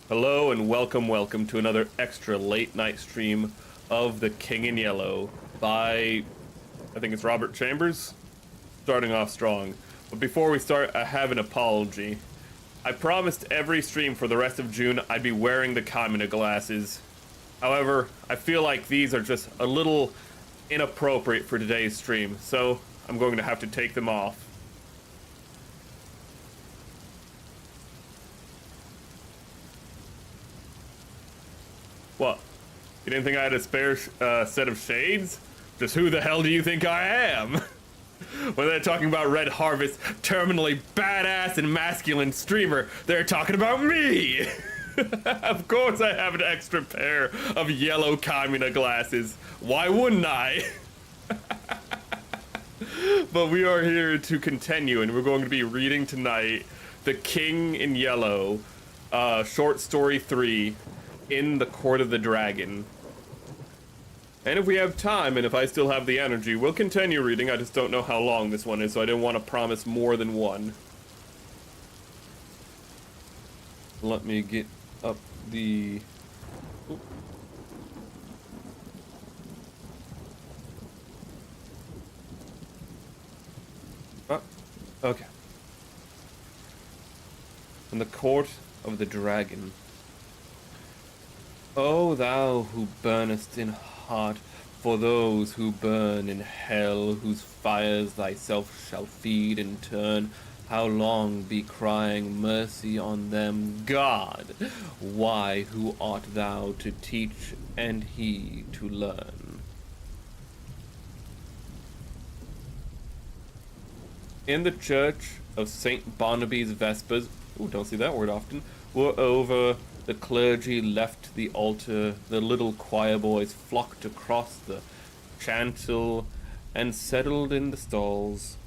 Hello and welcome to another extra late night stream of The King in Yellow by, I think it's Robert Chambers, starting off strong. But before we start, I have an apology. I promised every stream for the rest of June I'd be wearing the Kamina glasses. However, I feel like these are just a little inappropriate for today's stream, so I'm going to have to take them off. What? You didn't think I had a spare set of shades? Just who the hell do you think I am? When they're talking about Red Harvest, terminally badass and masculine streamer, they're talking about me! Of course I have an extra pair of yellow Kamina glasses. Why wouldn't I? But we are here to continue, and we're going to be reading tonight The King in Yellow, short story 3, In the Court of the Dragon. And if we have time, and if I still have the energy, we'll continue reading. I just don't know how long this one is, so I didn't want to promise more than one. Let me get up the... Oop. Okay. In the Court of the Dragon. O thou who burnest in heart for those who burn in hell, whose fires thyself shall feed in turn, how long be crying mercy on them, God? Why, who art thou to teach and he to learn? In the church of St. Barnaby's Vespers, ooh, don't see that word often, were over. The clergy left the altar, the little choir boys flocked across the chancel and settled in the stalls.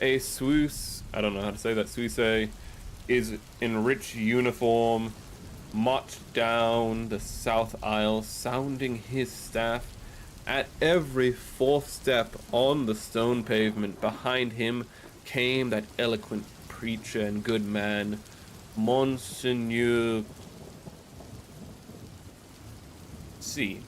A Suisse, I don't know how to say that, Suisse, is in rich uniform, marched down the south aisle, sounding his staff. At every fourth step on the stone pavement behind him came that eloquent preacher and good man, Monseigneur C.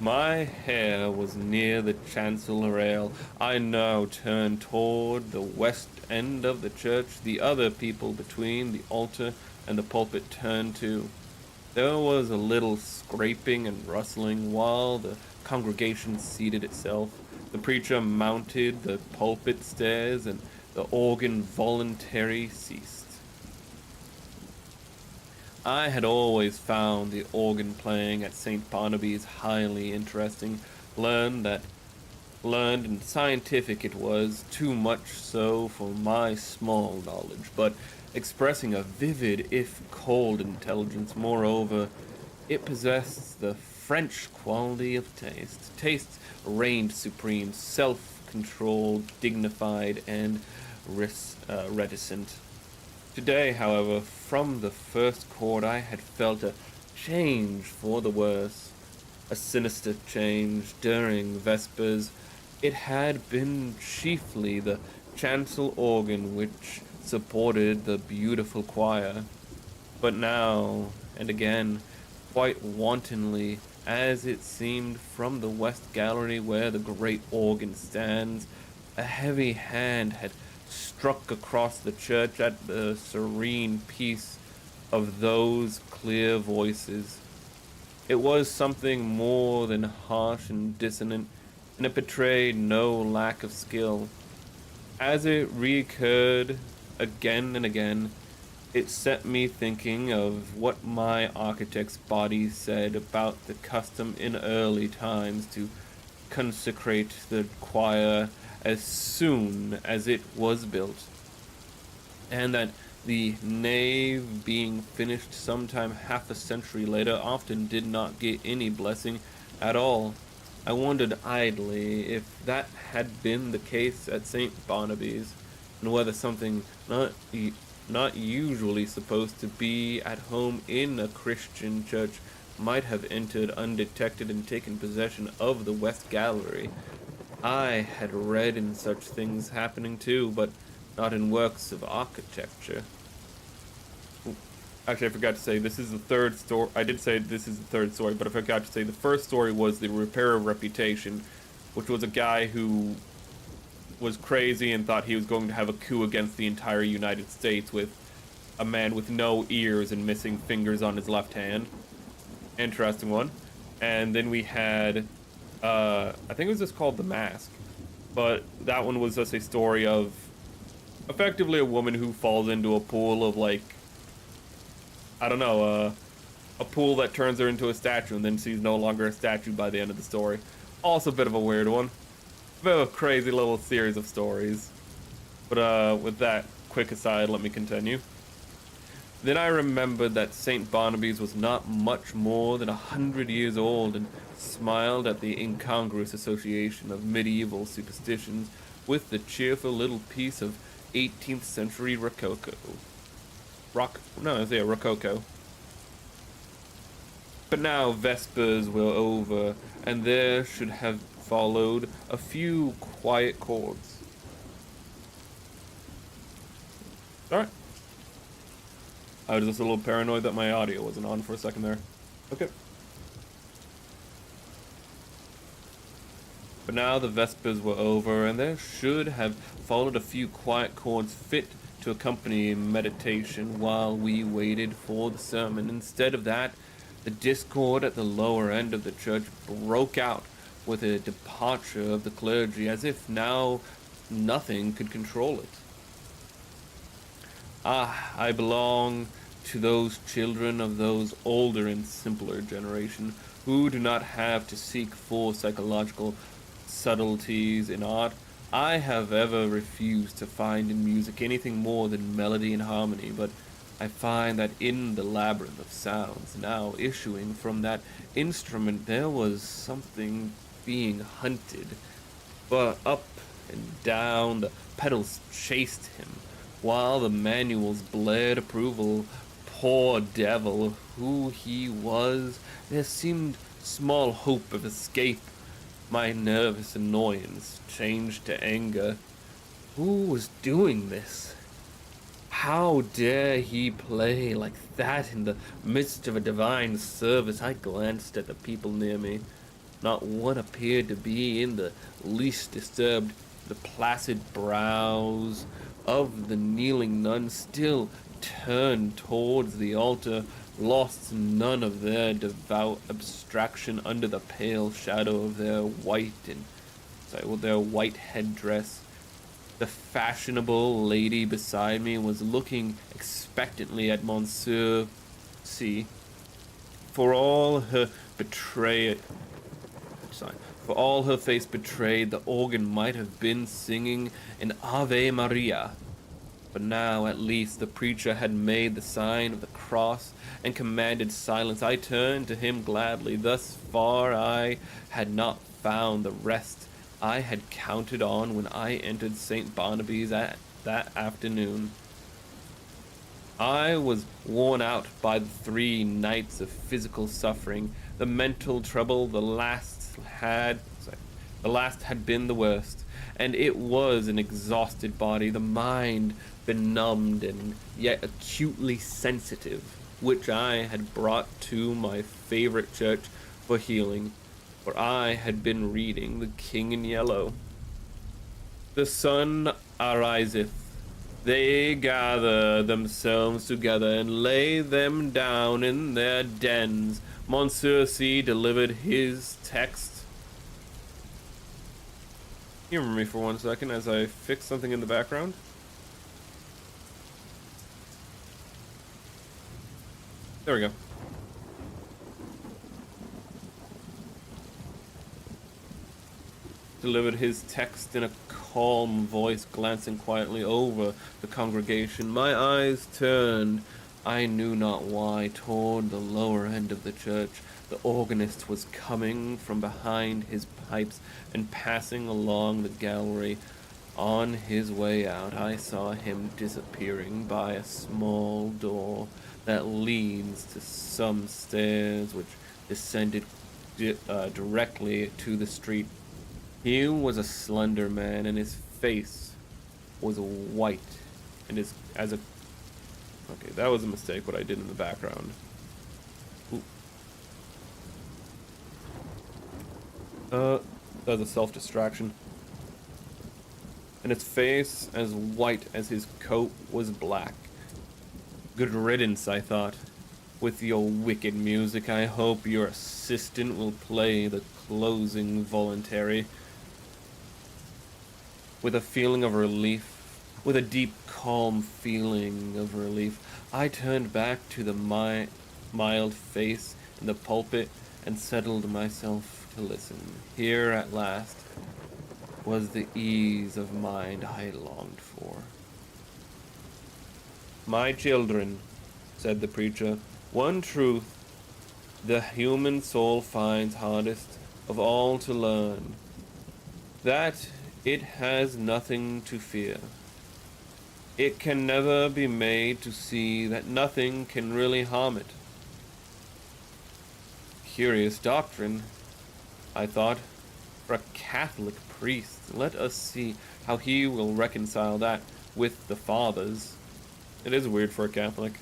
My hair was near the chancel rail. I now turned toward the west end of the church. The other people between the altar and the pulpit turned too. There was a little scraping and rustling while the congregation seated itself. The preacher mounted the pulpit stairs and the organ voluntarily ceased. I had always found the organ playing at St. Barnaby's highly interesting, learned and scientific it was, too much so for my small knowledge, but expressing a vivid if cold intelligence. Moreover, it possessed the French quality of taste. Taste reigned supreme, self-controlled, dignified, and reticent. Today, however, from the first chord I had felt a change for the worse, a sinister change. During Vespers, it had been chiefly the chancel organ which supported the beautiful choir, but now and again, quite wantonly, as it seemed, from the west gallery where the great organ stands, a heavy hand had struck across the church at the serene peace of those clear voices. It was something more than harsh and dissonant, and it betrayed no lack of skill. As it recurred again and again, it set me thinking of what my architect's body said about the custom in early times to consecrate the choir as soon as it was built, and that the nave, being finished sometime half a century later, often did not get any blessing at all. I wondered idly if that had been the case at St. Barnaby's, and whether something not usually supposed to be at home in a Christian church might have entered undetected and taken possession of the West Gallery. I had read in such things happening too, but not in works of architecture. Actually, I forgot to say this is the third story. I did say this is the third story, but I forgot to say the first story was the Repair of Reputation, which was a guy who was crazy and thought he was going to have a coup against the entire United States with a man with no ears and missing fingers on his left hand. Interesting one. And then we had, I think it was just called The Mask, but that one was just a story of effectively a woman who falls into a pool of, like, I don't know, a pool that turns her into a statue, and then she's no longer a statue by the end of the story. Also a bit of a weird one. A bit of a crazy little series of stories. But with that quick aside, let me continue. Then I remembered that St. Barnaby's was not much more than 100 years old, and smiled at the incongruous association of medieval superstitions with the cheerful little piece of 18th century Rococo. Rococo. But now Vespers were over, and there should have followed a few quiet chords. Alright. I was just a little paranoid that my audio wasn't on for a second there. Okay. But now the Vespers were over, and there should have followed a few quiet chords fit to accompany meditation while we waited for the sermon. Instead of that, the discord at the lower end of the church broke out with a departure of the clergy, as if now nothing could control it. Ah, I belong to those children of those older and simpler generation who do not have to seek for psychological subtleties in art. I have ever refused to find in music anything more than melody and harmony, but I find that in the labyrinth of sounds now issuing from that instrument there was something being hunted. But up and down the pedals chased him, while the manuals blared approval. Poor devil, who he was, there seemed small hope of escape. My nervous annoyance changed to anger. Who was doing this? How dare he play like that in the midst of a divine service? I glanced at the people near me. Not one appeared to be in the least disturbed. The placid brows of the kneeling nuns still turned towards the altar, lost none of their devout abstraction under the pale shadow of their white headdress. The fashionable lady beside me was looking expectantly at Monsieur C. For all her face betrayed, the organ might have been singing an Ave Maria. But now, at least, the preacher had made the sign of the cross and commanded silence. I turned to him gladly. Thus far I had not found the rest I had counted on when I entered St. Barnaby's that afternoon. I was worn out by the 3 nights of physical suffering. The mental trouble, the last had been the worst, and it was an exhausted body, the mind benumbed and yet acutely sensitive, which I had brought to my favorite church for healing, for I had been reading The King in Yellow. The sun ariseth, they gather themselves together and lay them down in their dens. Monsieur C. delivered his text. Humor me for 1 second as I fix something in the background. There we go. Delivered his text in a calm voice, glancing quietly over the congregation. My eyes turned, I knew not why, toward the lower end of the church. The organist was coming from behind his pipes and passing along the gallery. On his way out, I saw him disappearing by a small door that leads to some stairs which descended directly to the street. He was a slender man, and his face was white, and Okay, that was a mistake, what I did in the background. Ooh. That was a self-distraction. And its face, as white as his coat, was black. Good riddance, I thought. With your wicked music, I hope your assistant will play the closing voluntary. With a feeling of relief, with a deep, calm feeling of relief, I turned back to the mild face in the pulpit and settled myself to listen. Here, at last, was the ease of mind I longed for. "My children," said the preacher, "one truth the human soul finds hardest of all to learn, that it has nothing to fear. It can never be made to see that nothing can really harm it." Curious doctrine, I thought, for a Catholic priest. Let us see how he will reconcile that with the fathers. It is weird for a Catholic.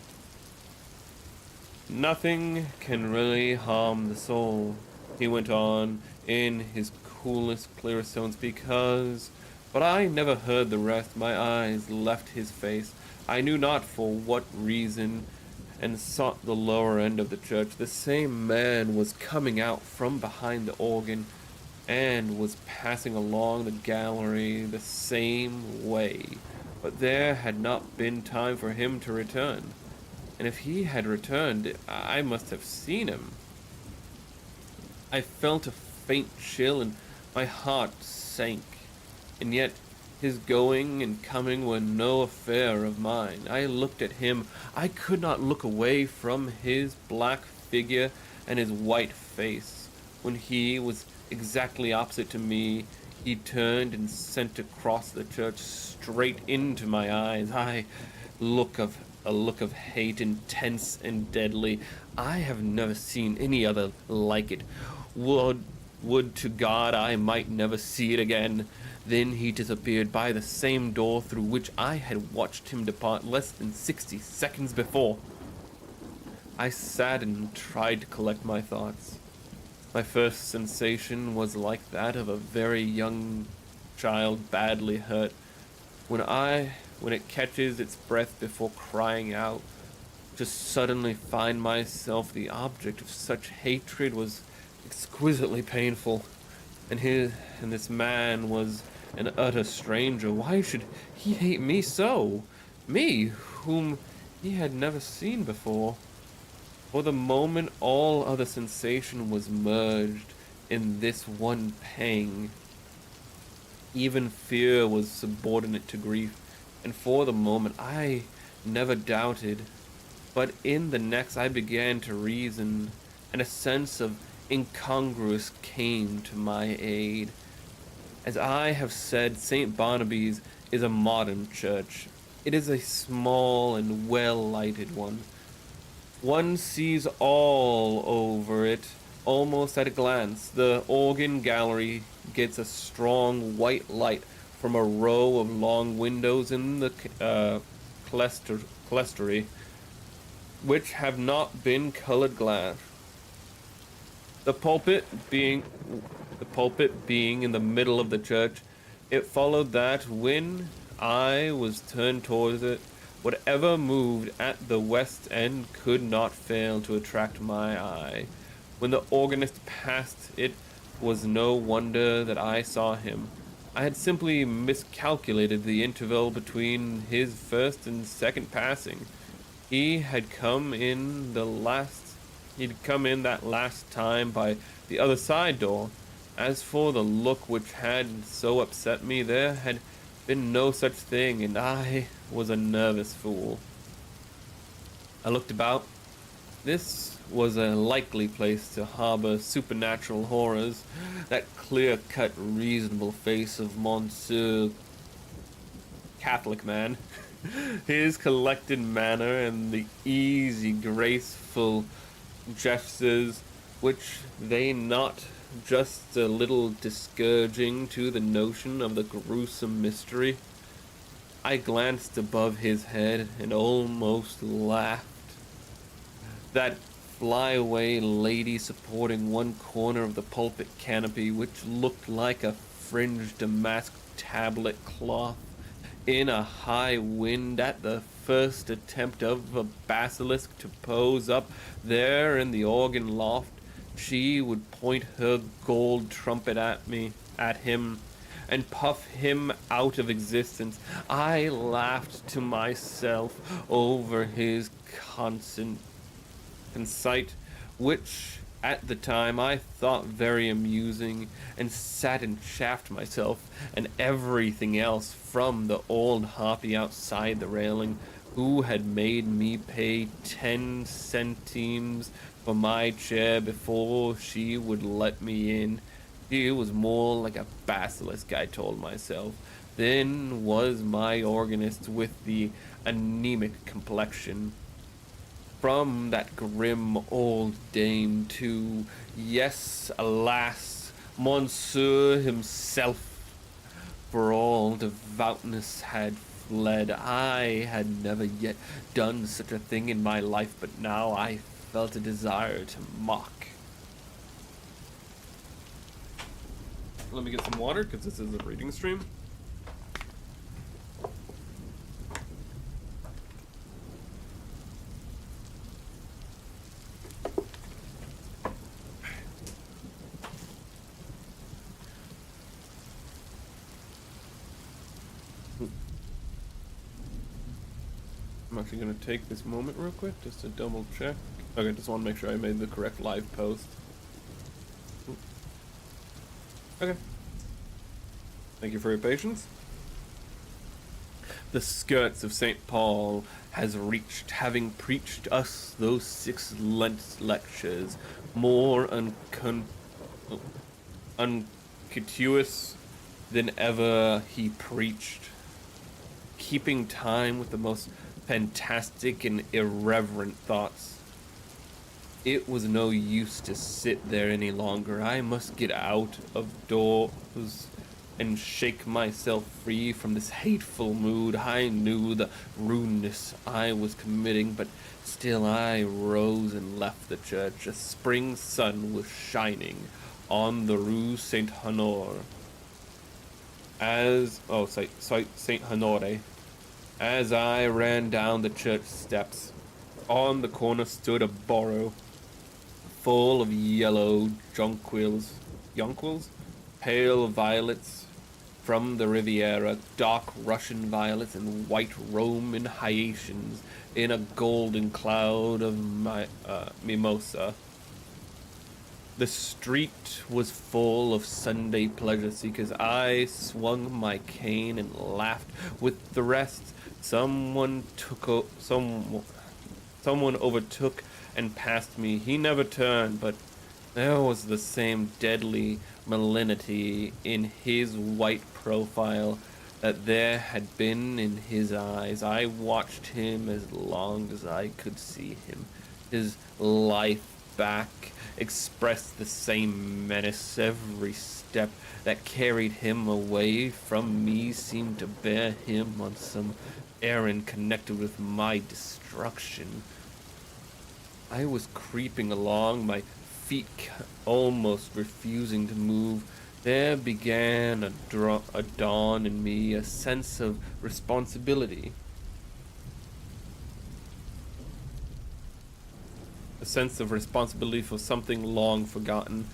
"Nothing can really harm the soul," he went on in his coolest, clearest tones, "because—" But I never heard the rest. My eyes left his face, I knew not for what reason, and sought the lower end of the church. The same man was coming out from behind the organ, and was passing along the gallery the same way. But there had not been time for him to return. And if he had returned, I must have seen him. I felt a faint chill, and my heart sank. And yet his going and coming were no affair of mine. I looked at him. I could not look away from his black figure and his white face. When he was exactly opposite to me, he turned and sent across the church straight into my eyes. A look of hate, intense and deadly. I have never seen any other like it. Would to God I might never see it again. Then he disappeared by the same door through which I had watched him depart less than 60 seconds before. I sat and tried to collect my thoughts. My first sensation was like that of a very young child badly hurt, when it catches its breath before crying out. To suddenly find myself the object of such hatred was exquisitely painful. And this man was an utter stranger. Why should he hate me so? Me, whom he had never seen before. For the moment, all other sensation was merged in this one pang. Even fear was subordinate to grief, and for the moment I never doubted. But in the next I began to reason, and a sense of incongruous came to my aid. As I have said, St. Barnaby's is a modern church. It is a small and well-lighted one. One sees all over it almost at a glance. The organ gallery gets a strong white light from a row of long windows in the clerestory, which have not been colored glass. The pulpit being in the middle of the church, it followed that when I was turned towards it, whatever moved at the west end could not fail to attract my eye. When the organist passed, it was no wonder that I saw him. I had simply miscalculated the interval between his first and second passing. He had come in that last time by the other side door. As for the look which had so upset me, there had been no such thing, and I was a nervous fool. I looked about. This was a likely place to harbor supernatural horrors. That clear-cut, reasonable face of Monsieur Catholic man, his collected manner, and the easy, graceful gestures, which they not just a little discouraging to the notion of the gruesome mystery. I glanced above his head and almost laughed. That flyaway lady supporting one corner of the pulpit canopy, which looked like a fringed damask tablet cloth, in a high wind at the first attempt of a basilisk to pose up there in the organ loft, she would point her gold trumpet at him, and puff him out of existence. I laughed to myself over his conceit, which at the time I thought very amusing, and sat and chaffed myself and everything else from the old harpy outside the railing, who had made me pay 10 centimes for my chair before she would let me in. She was more like a basilisk, I told myself, than was my organist with the anemic complexion. From that grim old dame to, yes, alas, Monsieur himself, for all devoutness had fled. I had never yet done such a thing in my life, but now I felt a desire to mock. Let me get some water, because this is a reading stream. I'm actually going to take this moment real quick just to double check. Okay, just want to make sure I made the correct live post. Okay. Thank you for your patience. The skirts of St. Paul has reached, having preached us those 6 Lent lectures, more unctuous than ever he preached, keeping time with the most fantastic and irreverent thoughts. It was no use to sit there any longer. I must get out of doors and shake myself free from this hateful mood. I knew the rudeness I was committing, but still I rose and left the church. A spring sun was shining on the Rue Saint Honore. Saint Honore. As I ran down the church steps, on the corner stood a burro full of yellow jonquils, pale violets from the Riviera, dark Russian violets, and white Roman hyacinths in a golden cloud of mimosa. The street was full of Sunday pleasure seekers. I swung my cane and laughed with the rest. Someone overtook and passed me. He never turned, but there was the same deadly malignity in his white profile that there had been in his eyes. I watched him as long as I could see him. His life back expressed the same menace. Every step that carried him away from me seemed to bear him on some errand connected with my destruction. I was creeping along, my feet almost refusing to move. There began a dawn in me, a sense of responsibility. A sense of responsibility for something long forgotten.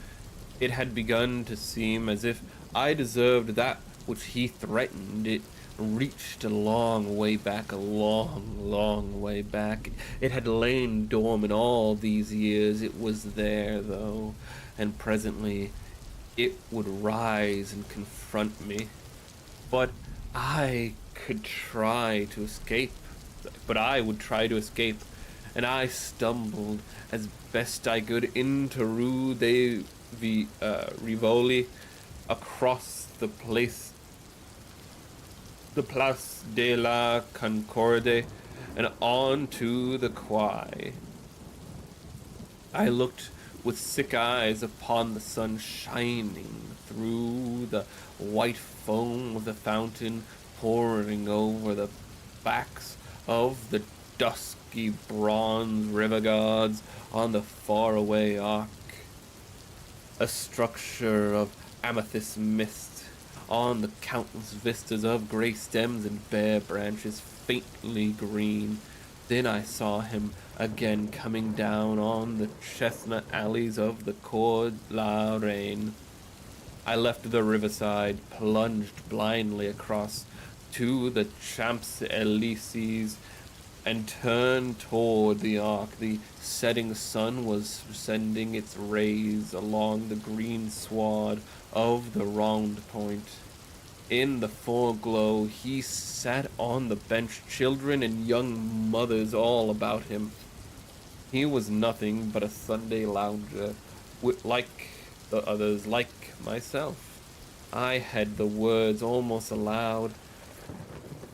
It had begun to seem as if I deserved that which he threatened. It reached a long way back, a long, long way back. It had lain dormant all these years. It was there, though, and presently it would rise and confront me. But I would try to escape, and I stumbled as best I could into Rue de Rivoli, across the Place de la Concorde, and on to the quay. I looked with sick eyes upon the sun shining through the white foam of the fountain, pouring over the backs of the dusky bronze river gods on the faraway arc. A structure of amethyst mist on the countless vistas of grey stems and bare branches faintly green. Then I saw him again coming down on the chestnut alleys of the Cour la Reine. I left the riverside, plunged blindly across to the Champs-Élysées, and turned toward the Arc. The setting sun was sending its rays along the green sward of the Round Point. In the foreglow, he sat on the bench, children and young mothers all about him. He was nothing but a Sunday lounger, like the others, like myself. I had the words almost aloud.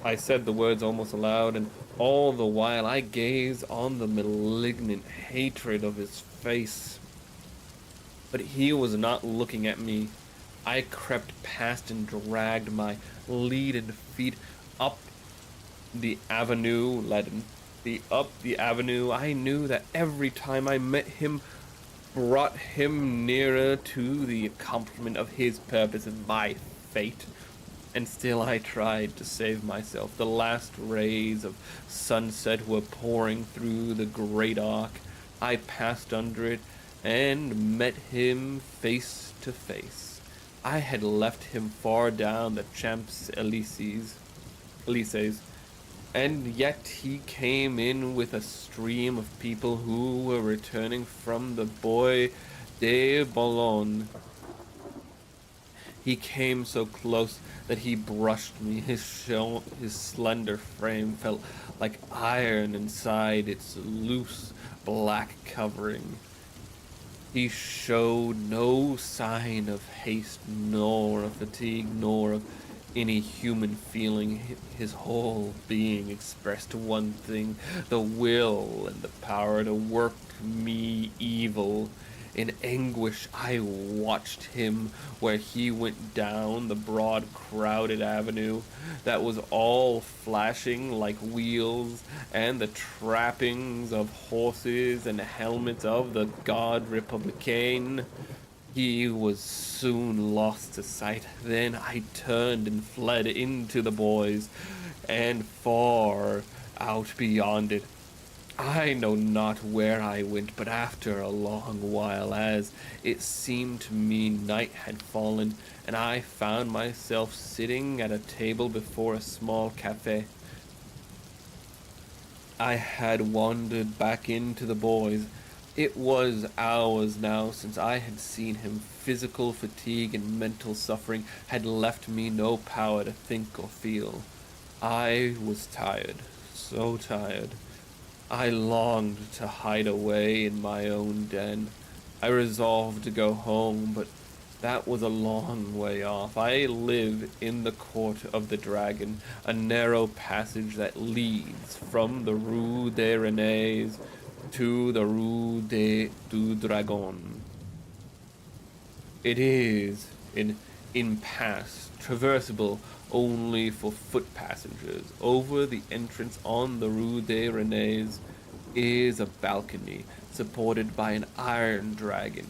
I said the words almost aloud, and all the while I gazed on the malignant hatred of his face. But he was not looking at me. I crept past and dragged my leaded feet up the avenue, up the avenue. I knew that every time I met him brought him nearer to the accomplishment of his purpose and my fate. And still I tried to save myself. The last rays of sunset were pouring through the great arc. I passed under it and met him face to face. I had left him far down the Champs-Élysées, and yet he came in with a stream of people who were returning from the Bois de Boulogne. He came so close that he brushed me. His slender frame felt like iron inside its loose black covering. He showed no sign of haste, nor of fatigue, nor of any human feeling. His whole being expressed one thing: the will and the power to work me evil. In anguish, I watched him where he went down the broad, crowded avenue that was all flashing like wheels, and the trappings of horses and helmets of the Garde Républicaine. He was soon lost to sight. Then I turned and fled into the Bois, and far out beyond it. I know not where I went, but after a long while, as it seemed to me, night had fallen, and I found myself sitting at a table before a small cafe. I had wandered back into the Bois. It was hours now since I had seen him. Physical fatigue and mental suffering had left me no power to think or feel. I was tired, so tired. I longed to hide away in my own den. I resolved to go home, but that was a long way off. I live in the Court of the Dragon, a narrow passage that leads from the Rue des Renées to the Rue du Dragon. It is an impasse, traversable only for foot passengers. Over the entrance on the Rue des Renées is a balcony supported by an iron dragon.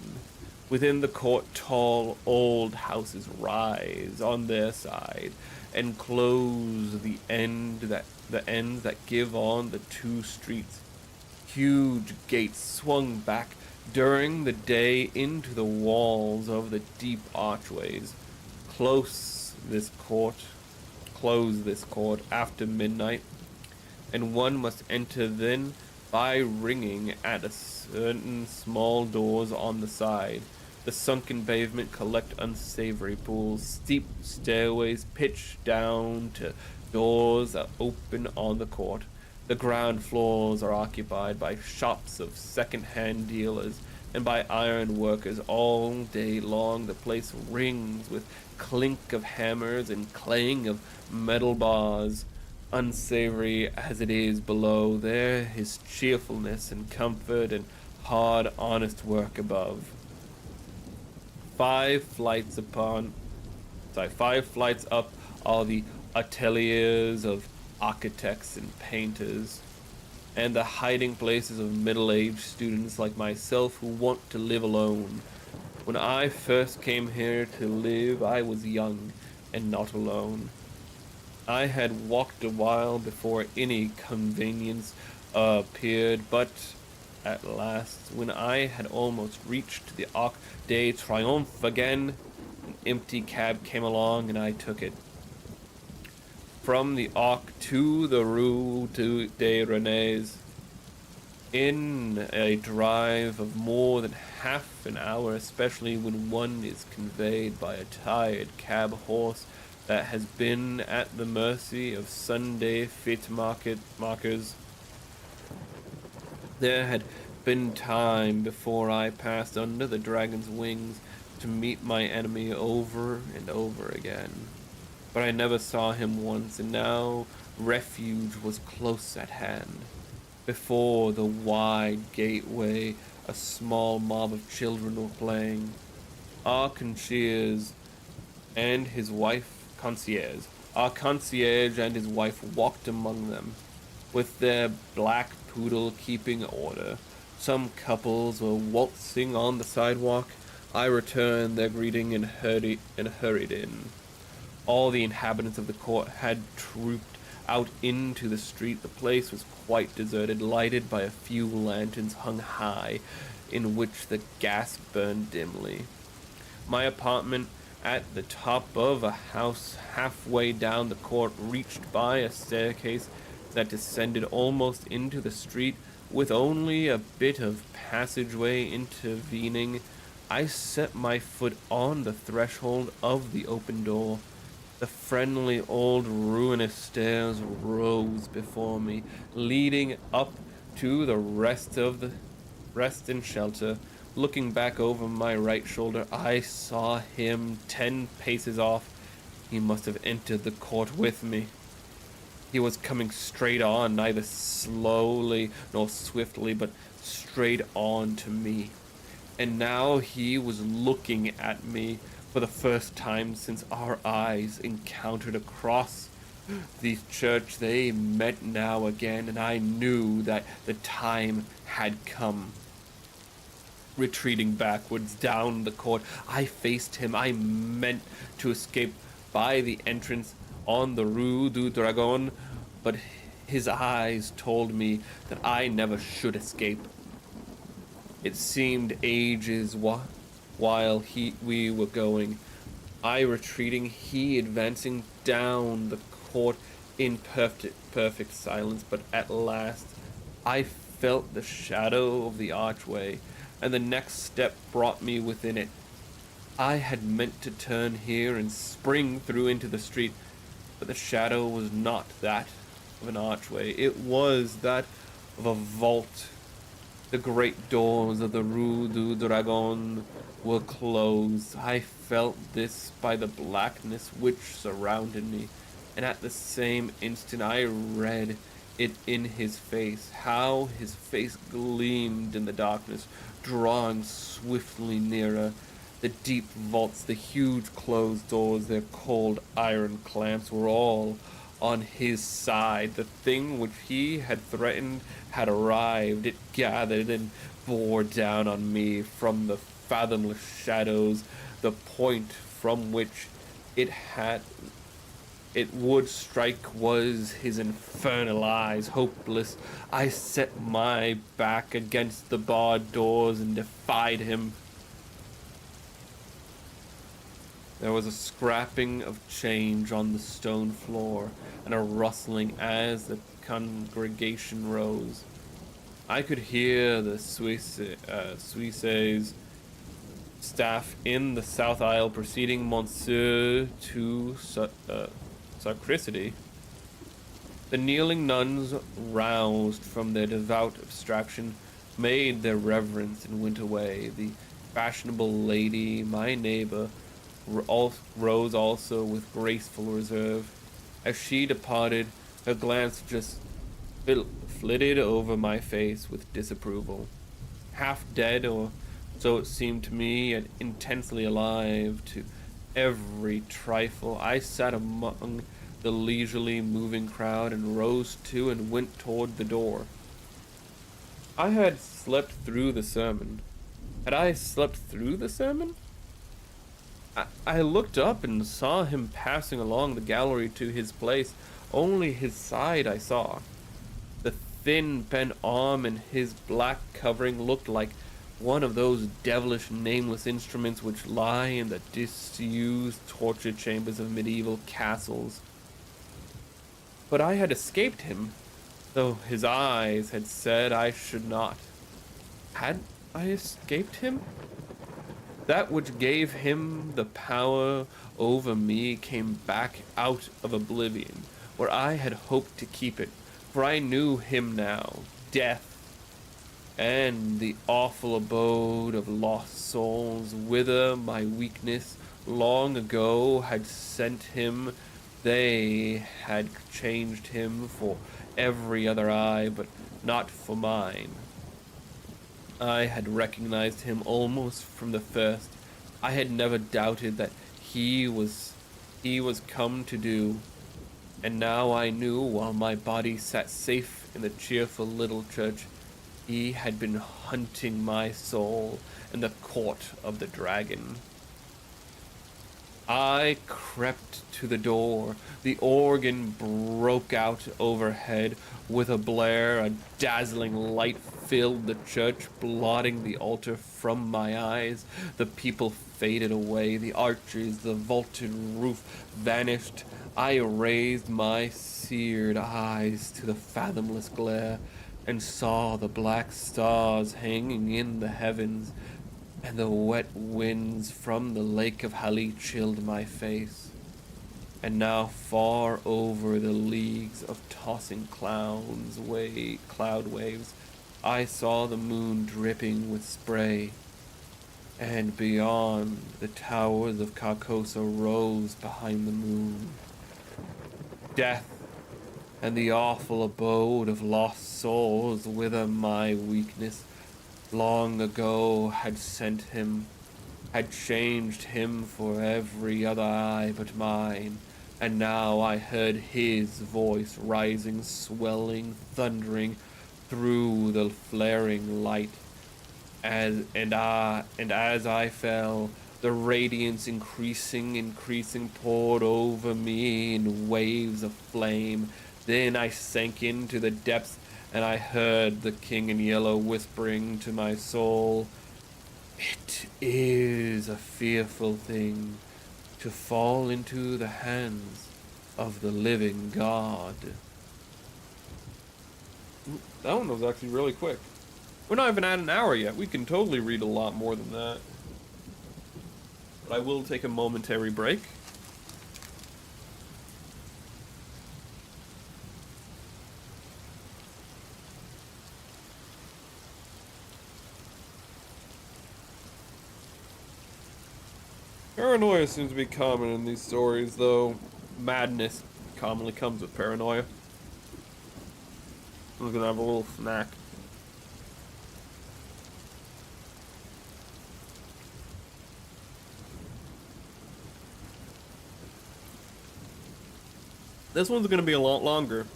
Within the court, tall old houses rise on their side and close the ends that give on the two streets. Huge gates swung back during the day into the walls of the deep archways. Close this court after midnight, and one must enter then by ringing at a certain small doors on the side. The sunken pavement collect unsavory pools. Steep stairways pitch down to doors that open on the court. The ground floors are occupied by shops of second-hand dealers and by iron workers. All day long the place rings with clink of hammers and clang of metal bars. Unsavory as it is below, there is cheerfulness and comfort and hard, honest work above. 5 flights up are the ateliers of architects and painters, and the hiding places of middle-aged students like myself who want to live alone. When I first came here to live, I was young and not alone. I had walked a while before any convenience appeared, but at last, when I had almost reached the Arc de Triomphe again, an empty cab came along and I took it. From the Arc to the Rue des Rennes, in a drive of more than half an hour, especially when one is conveyed by a tired cab horse that has been at the mercy of Sunday fit markers. There had been time before I passed under the dragon's wings to meet my enemy over and over again. But I never saw him once, and now refuge was close at hand. Before the wide gateway, a small mob of children were playing. Our concierge and his wife walked among them, with their black poodle keeping order. Some couples were waltzing on the sidewalk. I returned their greeting and hurried in. All the inhabitants of the court had trooped out into the street. The place was quite deserted, lighted by a few lanterns hung high, in which the gas burned dimly. My apartment, at the top of a house halfway down the court, reached by a staircase that descended almost into the street, with only a bit of passageway intervening. I set my foot on the threshold of the open door. The friendly old ruinous stairs rose before me, leading up to the rest and shelter. Looking back over my right shoulder, I saw him 10 paces off. He must have entered the court with me. He was coming straight on, neither slowly nor swiftly, but straight on to me. And now he was looking at me for the first time since our eyes encountered across the church. They met now again, and I knew that the time had come. Retreating backwards down the court, I faced him. I meant to escape by the entrance on the Rue du Dragon, but his eyes told me that I never should escape. It seemed ages while we were going, I retreating, he advancing down the court in perfect silence. But at last I felt the shadow of the archway, and the next step brought me within it. I had meant to turn here and spring through into the street, but the shadow was not that of an archway. It was that of a vault. The great doors of the Rue du Dragon were closed. I felt this by the blackness which surrounded me, and at the same instant I read it in his face, how his face gleamed in the darkness, drawing swiftly nearer. The deep vaults, the huge closed doors, their cold iron clamps were all on his side. The thing which he had threatened had arrived. It gathered and bore down on me from the fathomless shadows. The point from which it would strike was his infernal eyes. Hopeless, I set my back against the barred doors and defied him. There was a scraping of change on the stone floor, and a rustling as the congregation rose. I could hear the Suisse's staff in the south aisle preceding Monsieur to sacristy. The kneeling nuns, roused from their devout abstraction, made their reverence and went away. The fashionable lady, my neighbor, rose also with graceful reserve. As she departed, her glance just flitted over my face with disapproval. Half dead, or so it seemed to me, yet intensely alive to every trifle, I sat among the leisurely moving crowd and rose to and went toward the door. I had slept through the sermon. Had I slept through the sermon? I looked up and saw him passing along the gallery to his place. Only his side I saw. The thin bent arm and his black covering looked like one of those devilish nameless instruments which lie in the disused torture chambers of medieval castles. But I had escaped him, though his eyes had said I should not. Had I escaped him? That which gave him the power over me came back out of oblivion, where I had hoped to keep it, for I knew him now, death, and the awful abode of lost souls, whither my weakness long ago had sent him. They had changed him for every other eye, but not for mine. I had recognized him almost from the first. I had never doubted that he was come to do. And now I knew, while my body sat safe in the cheerful little church, he had been hunting my soul in the court of the dragon. I crept to the door. The organ broke out overhead with a blare. A dazzling light filled the church, blotting the altar from my eyes. The people faded away. The arches, the vaulted roof vanished. I raised my seared eyes to the fathomless glare and saw the black stars hanging in the heavens, and the wet winds from the lake of Hali chilled my face. And now far over the leagues of tossing cloud waves, I saw the moon dripping with spray, and beyond the towers of Carcosa rose behind the moon. Death and the awful abode of lost souls, whither my weakness long ago had sent him, had changed him for every other eye but mine, and now I heard his voice rising, swelling, thundering through the flaring light, and as I fell, the radiance increasing, poured over me in waves of flame. Then I sank into the depths, and I heard the King in Yellow whispering to my soul, "It is a fearful thing to fall into the hands of the living God." That one was actually really quick. We're not even at an hour yet. We can totally read a lot more than that. But I will take a momentary break. Paranoia seems to be common in these stories, though madness commonly comes with paranoia. I'm gonna have a little snack. This one's gonna be a lot longer.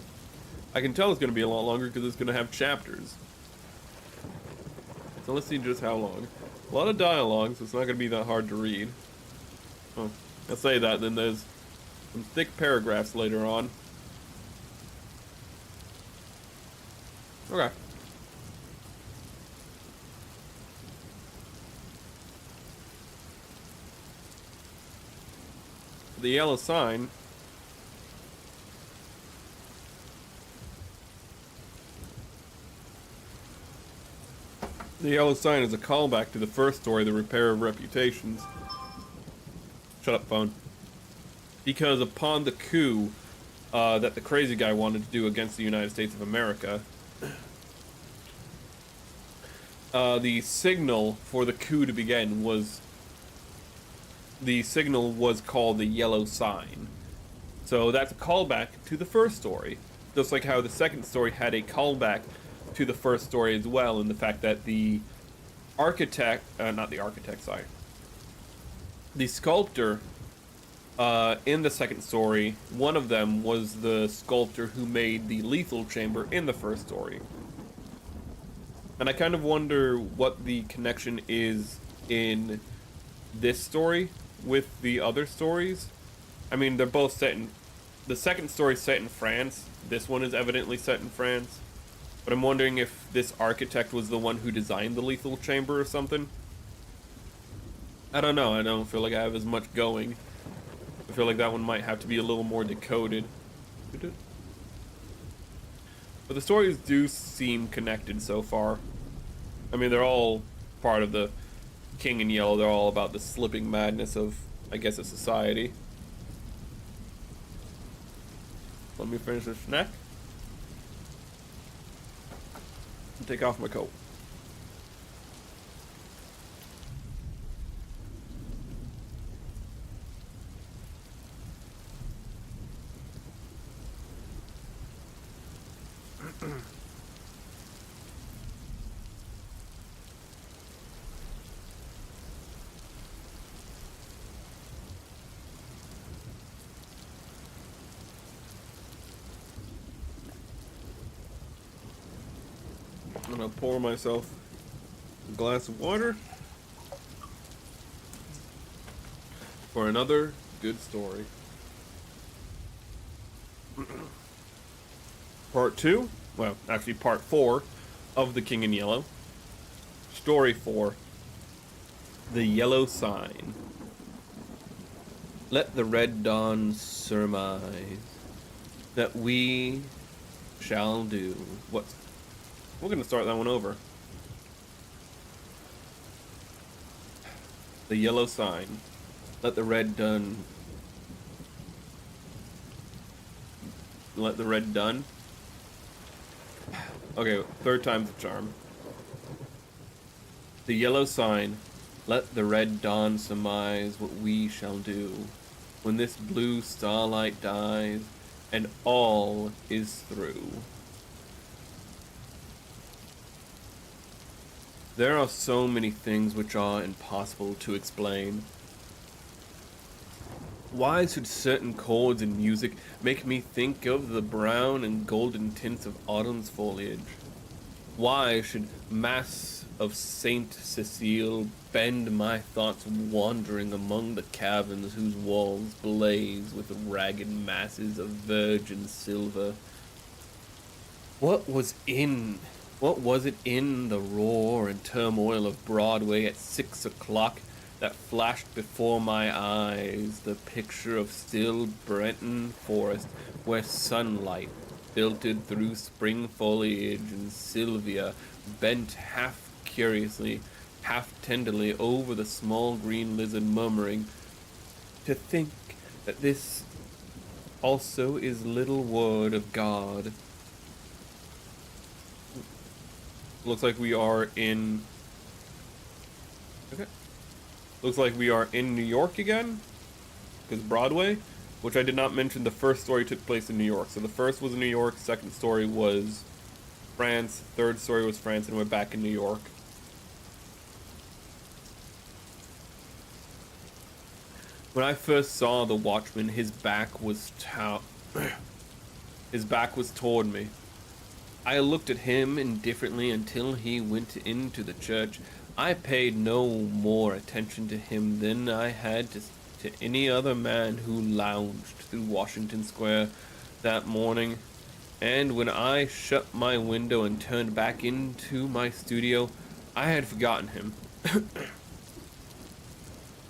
I can tell it's gonna be a lot longer because it's gonna have chapters. So let's see just how long. A lot of dialogue, so it's not gonna be that hard to read. Oh, I say that, then there's some thick paragraphs later on. Okay. The yellow sign. The yellow sign is a callback to the first story, The Repair of Reputations. Shut up, phone. Because upon the coup that the crazy guy wanted to do against the United States of America, the signal for the coup to begin was... The signal was called the yellow sign. So that's a callback to the first story. Just like how the second story had a callback to the first story as well, in the fact that the architect, not the architect, sorry, the sculptor in the second story, one of them was the sculptor who made the lethal chamber in the first story. And I kind of wonder what the connection is in this story with the other stories. I mean, they're both set in... The second story set in France. This one is evidently set in France. But I'm wondering if this architect was the one who designed the lethal chamber or something. I don't know. I don't feel like I have as much going. I feel like that one might have to be a little more decoded. But the stories do seem connected so far. I mean, they're all part of the King in Yellow. They're all about the slipping madness of, I guess, a society. Let me finish this snack. And take off my coat. I'm gonna pour myself a glass of water for another good story. Part 2, well, actually part 4 of The King in Yellow. Story 4, The Yellow Sign. Let the red dawn surmise that we shall do what... We're gonna start that one over. The yellow sign. Let the red done. Let the red done. Okay, third time's the charm. The yellow sign. Let the red dawn surmise what we shall do when this blue starlight dies and all is through. There are so many things which are impossible to explain. Why should certain chords in music make me think of the brown and golden tints of autumn's foliage? Why should Mass of Saint Cecile bend my thoughts wandering among the caverns whose walls blaze with ragged masses of virgin silver? What was it in the roar and turmoil of Broadway at 6 o'clock that flashed before my eyes the picture of still Brenton Forest, where sunlight filtered through spring foliage and Sylvia bent half curiously, half tenderly over the small green lizard, murmuring, "To think that this also is little word of God." Looks like we are in... Okay. Looks like we are in New York again. Because Broadway, which I did not mention, the first story took place in New York. So the first was in New York, second story was France, third story was France, and we're back in New York. When I first saw the Watchman, his back was toward me. I looked at him indifferently until he went into the church. I paid no more attention to him than I had to any other man who lounged through Washington Square that morning. And when I shut my window and turned back into my studio, I had forgotten him.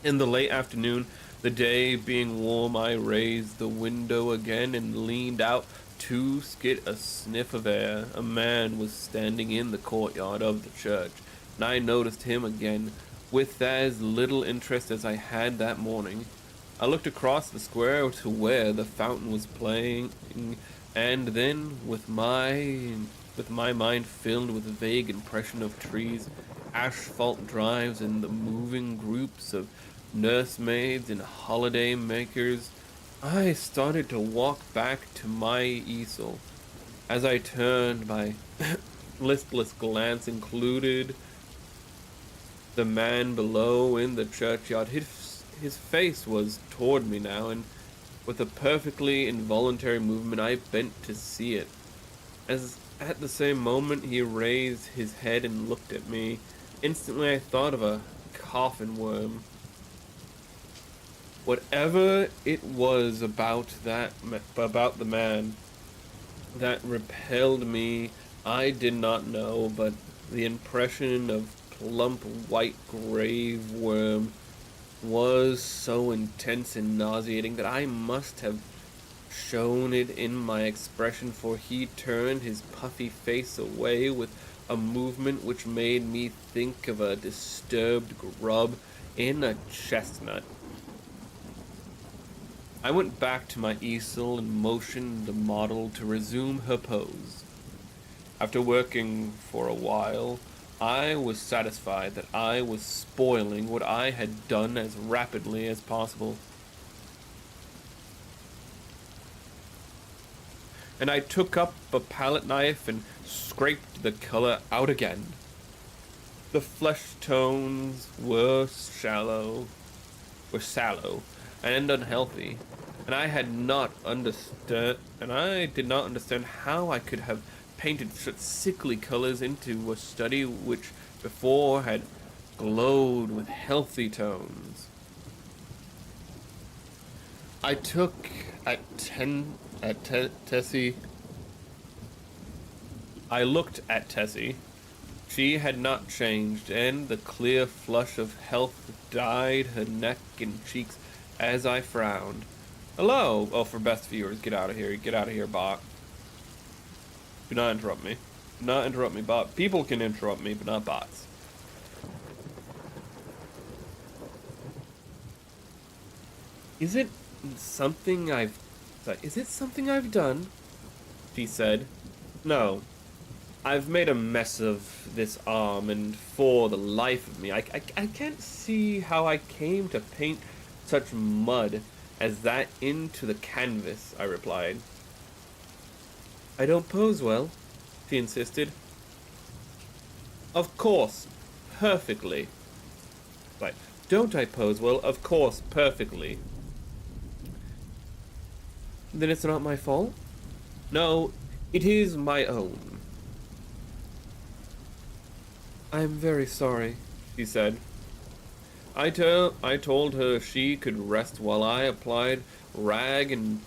In the late afternoon, the day being warm, I raised the window again and leaned out to get a sniff of air. A man was standing in the courtyard of the church, and I noticed him again with as little interest as I had that morning. I looked across the square to where the fountain was playing, and then, with my mind filled with a vague impression of trees, asphalt drives, and the moving groups of nursemaids and holiday makers, I started to walk back to my easel. As I turned, my listless glance included the man below in the churchyard. his face was toward me now, and with a perfectly involuntary movement, I bent to see it. As at the same moment he raised his head and looked at me, instantly I thought of a coffin worm. Whatever it was about the man that repelled me, I did not know, but the impression of plump white grave worm was so intense and nauseating that I must have shown it in my expression, for he turned his puffy face away with a movement which made me think of a disturbed grub in a chestnut. I went back to my easel and motioned the model to resume her pose. After working for a while, I was satisfied that I was spoiling what I had done as rapidly as possible. And I took up a palette knife and scraped the color out again. The flesh tones were sallow and unhealthy, and I did not understand how I could have painted such sickly colors into a study which before had glowed with healthy tones. I looked at Tessie. She had not changed, and the clear flush of health dyed her neck and cheeks as I frowned. Hello! Oh, for best viewers, get out of here. Get out of here, bot. Do not interrupt me. Do not interrupt me, bot. People can interrupt me, but not bots. Is it something I've done? She said. No. I've made a mess of this arm, and for the life of me, I can't see how I came to paint such mud as that into the canvas, I replied. I don't pose well, she insisted. Of course, perfectly. Like, don't I pose well? Of course, perfectly. Then it's not my fault? No, it is my own. I'm very sorry, she said. I told her she could rest while I applied rag and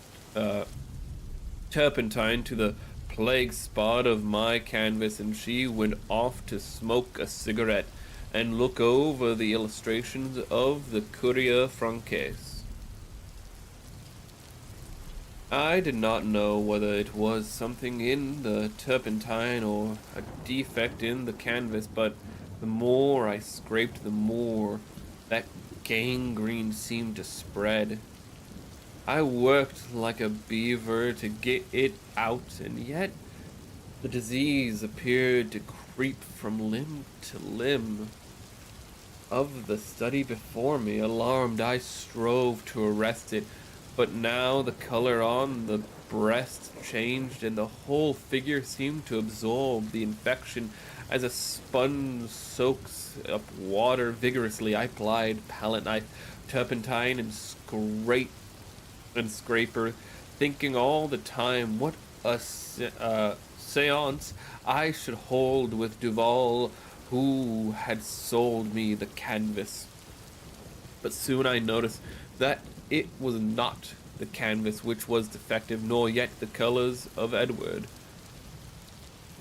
turpentine to the plague spot of my canvas, and she went off to smoke a cigarette and look over the illustrations of the Courrier Francaise. I did not know whether it was something in the turpentine or a defect in the canvas, but the more I scraped, the more that gangrene seemed to spread. I worked like a beaver to get it out, and yet the disease appeared to creep from limb to limb of the study before me. Alarmed, I strove to arrest it, but now the color on the breast changed, and the whole figure seemed to absorb the infection as a sponge soaks up water. Vigorously, I applied palette knife, turpentine, and scraper, thinking all the time what a seance I should hold with Duval, who had sold me the canvas. But soon I noticed that it was not the canvas which was defective, nor yet the colors of Edward.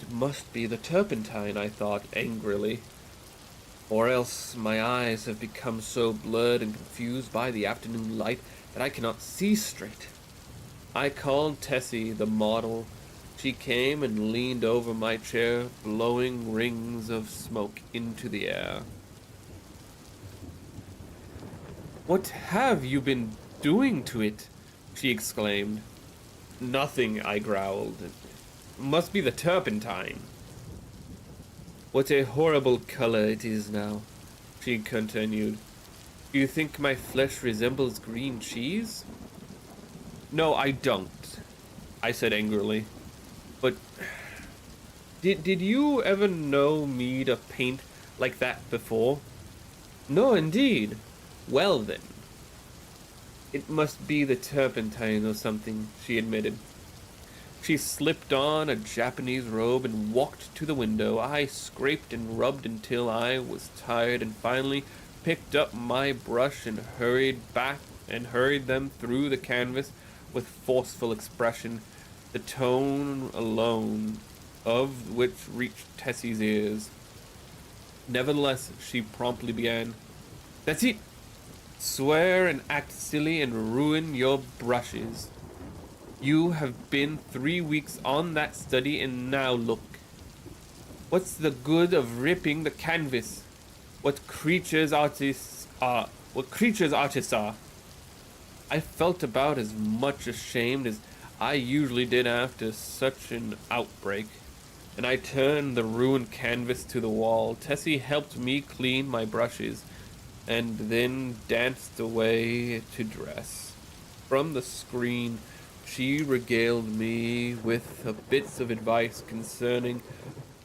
It must be the turpentine, I thought angrily, or else my eyes have become so blurred and confused by the afternoon light that I cannot see straight. I called Tessie, the model. She came and leaned over my chair, blowing rings of smoke into the air. What have you been doing to it? She exclaimed. Nothing, I growled. It must be the turpentine. What a horrible color it is now, she continued. Do you think my flesh resembles green cheese? No, I don't, I said angrily. But did you ever know me to paint like that before? No, indeed. Well then, It must be the turpentine or something, she admitted. She slipped on a Japanese robe and walked to the window. I scraped and rubbed until I was tired and finally picked up my brush and hurried them through the canvas with forceful expression, the tone alone of which reached Tessie's ears. Nevertheless, she promptly began, "That's it! Swear and act silly and ruin your brushes. You have been 3 weeks on that study and now look. What's the good of ripping the canvas? What creatures artists are. I felt about as much ashamed as I usually did after such an outbreak, and I turned the ruined canvas to the wall. Tessie helped me clean my brushes, and then danced away to dress. From the screen, she regaled me with bits of advice concerning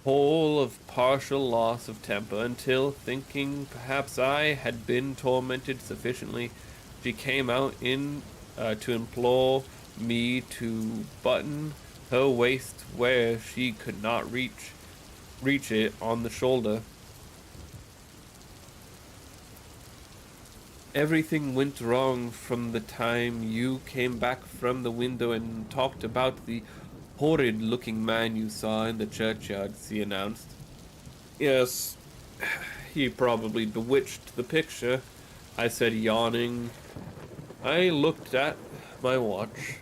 whole of partial loss of temper, until, thinking perhaps I had been tormented sufficiently, she came out to implore me to button her waist where she could not reach it on the shoulder. Everything went wrong from the time you came back from the window and talked about the horrid-looking man you saw in the churchyard," she announced. "Yes, he probably bewitched the picture," I said, yawning. I looked at my watch.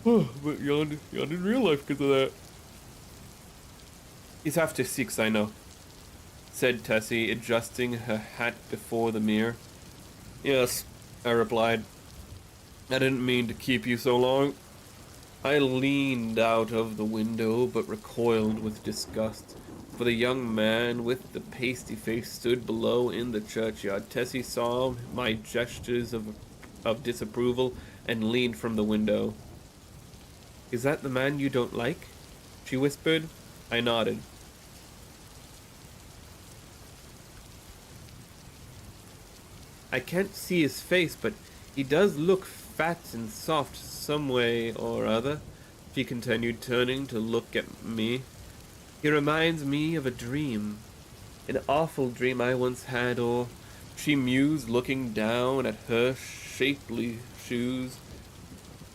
Oh, but yawned in real life because of that. "It's after 6, I know," said Tessie, adjusting her hat before the mirror. "Yes," I replied. "I didn't mean to keep you so long." I leaned out of the window, but recoiled with disgust, for the young man with the pasty face stood below in the churchyard. Tessie saw my gestures of disapproval and leaned from the window. "Is that the man you don't like?" she whispered. I nodded. "I can't see his face, but he does look fat and soft some way or other," she continued, turning to look at me. "He reminds me of a dream, an awful dream I once had, or," she mused, looking down at her shapely shoes,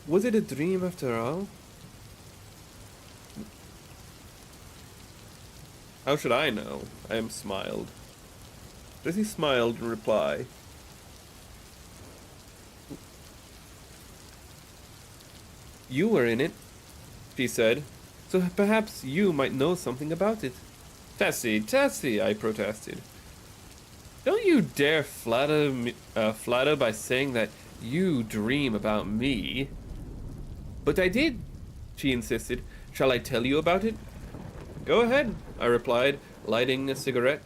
"was it a dream after all?" "How should I know?" I smiled. Jessie smiled in reply. "You were in it," she said, "so perhaps you might know something about it." Tessie, I protested. "Don't you dare flatter by saying that you dream about me." "But I did," she insisted. "Shall I tell you about it?" "Go ahead," I replied, lighting a cigarette.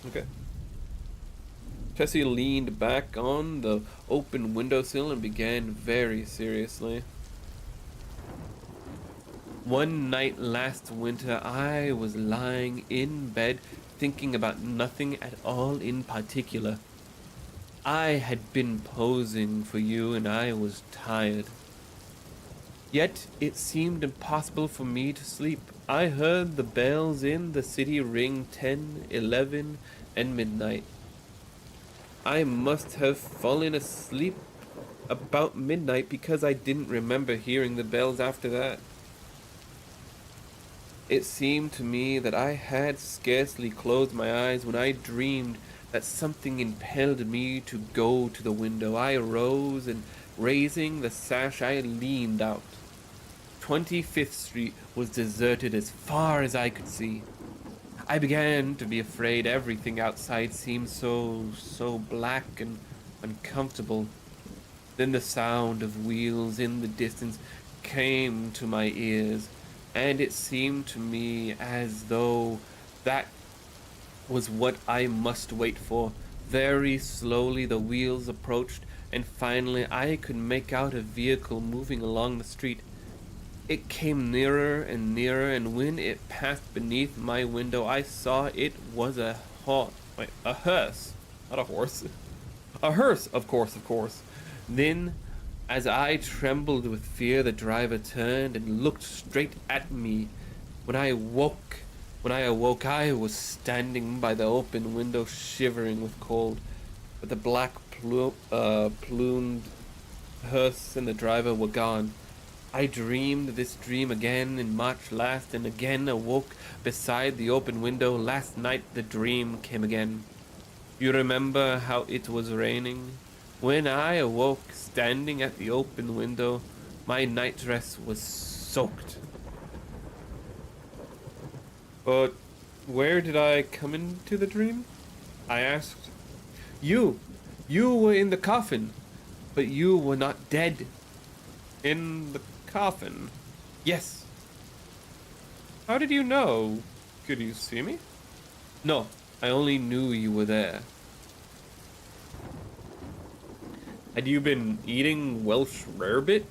Okay. Tessie leaned back on the open windowsill and began very seriously. "One night last winter, I was lying in bed thinking about nothing at all in particular. I had been posing for you and I was tired. Yet it seemed impossible for me to sleep. I heard the bells in the city ring 10, 11, and midnight. I must have fallen asleep about midnight because I didn't remember hearing the bells after that. It seemed to me that I had scarcely closed my eyes when I dreamed that something impelled me to go to the window. I arose and, raising the sash, I leaned out. 25th Street was deserted as far as I could see. I began to be afraid. Everything outside seemed so black and uncomfortable. Then the sound of wheels in the distance came to my ears, and it seemed to me as though that was what I must wait for. Very slowly the wheels approached, and finally I could make out a vehicle moving along the street. It came nearer and nearer, and when it passed beneath my window, I saw it was a a hearse, not a horse. A hearse, of course. Then, as I trembled with fear, the driver turned and looked straight at me. When I awoke, I was standing by the open window, shivering with cold. But the black plumed hearse and the driver were gone. I dreamed this dream again in March last, and again awoke beside the open window. Last night the dream came again. You remember how it was raining? When I awoke, standing at the open window, my night dress was soaked. But where did I come into the dream? I asked. You were in the coffin, but you were not dead. In the coffin? Yes. How did you know? Could you see me? No, I only knew you were there. Had you been eating Welsh rarebits?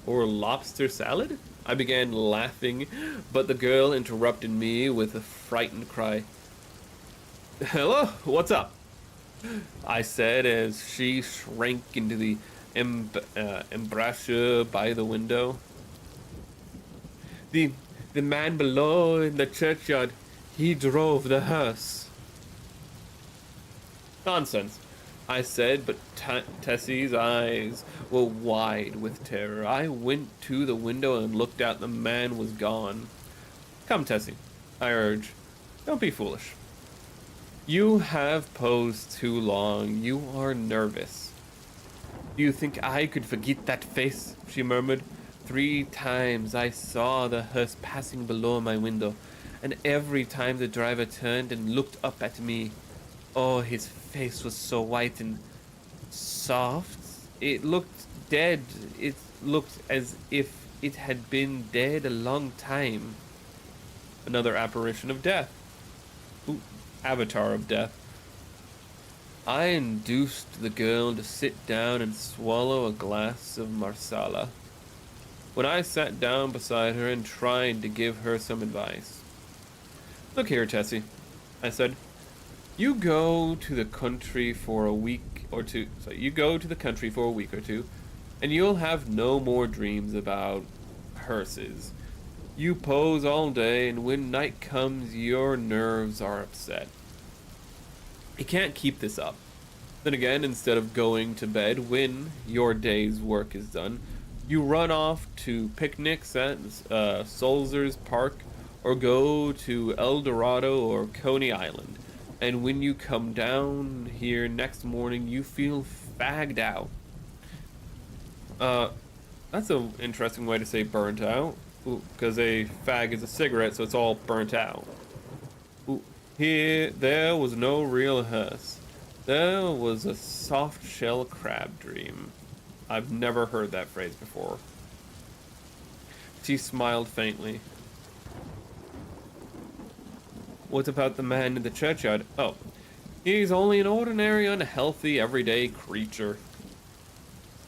Or lobster salad? I began laughing, but the girl interrupted me with a frightened cry. Hello, what's up? I said as she shrank into the embrasure by the window. The man below in the churchyard, he drove the hearse. Nonsense, I said, but Tessie's eyes were wide with terror. I went to the window and looked out. The man was gone. Come, Tessie, I urged. Don't be foolish. You have posed too long. You are nervous. Do you think I could forget that face? She murmured. 3 times I saw the hearse passing below my window, and every time the driver turned and looked up at me. Oh, his face was so white and soft. It looked dead. It looked as if it had been dead a long time. Another apparition of death. Ooh, avatar of death. I induced the girl to sit down and swallow a glass of marsala. When I sat down beside her and tried to give her some advice. Look here, Tessie, I said. You go to the country for a week or two. So you go to the country for a week or two, and you'll have no more dreams about hearses. You pose all day, and when night comes, your nerves are upset. You can't keep this up. Then again, instead of going to bed when your day's work is done, you run off to picnics at Solzer's Park, or go to El Dorado or Coney Island. And when you come down here next morning, you feel fagged out. That's an interesting way to say burnt out. Because a fag is a cigarette, so it's all burnt out. Ooh, there was no real hearse. There was a soft shell crab dream. I've never heard that phrase before. She smiled faintly. What about the man in the churchyard? Oh, he's only an ordinary, unhealthy, everyday creature.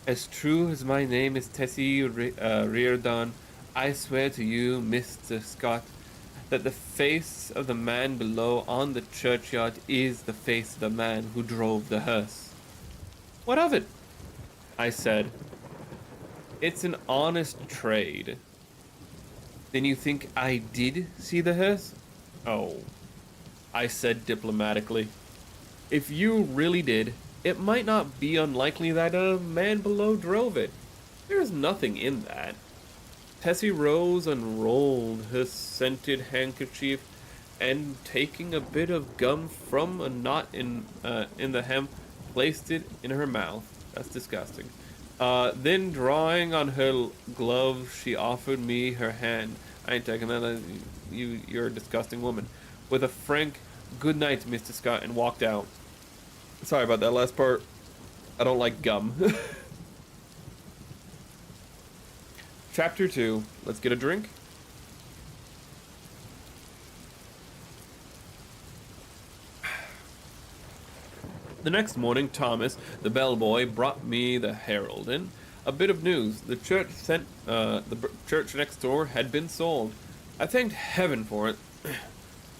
As true as my name is Tessie Reardon, I swear to you, Mr. Scott, that the face of the man below on the churchyard is the face of the man who drove the hearse. What of it? I said. It's an honest trade. Then you think I did see the hearse? Oh, I said diplomatically. If you really did, it might not be unlikely that a man below drove it. There's nothing in that. Tessie rose and rolled her scented handkerchief, and taking a bit of gum from a knot in the hem, placed it in her mouth. That's disgusting. Then drawing on her glove, she offered me her hand. I ain't taking that. You're a disgusting woman. With a frank, good night, Mr. Scott, and walked out. Sorry about that last part. I don't like gum. Chapter 2. Let's get a drink. The next morning, Thomas, the bellboy, brought me the Herald and a bit of news. The church next door had been sold. I thanked heaven for it.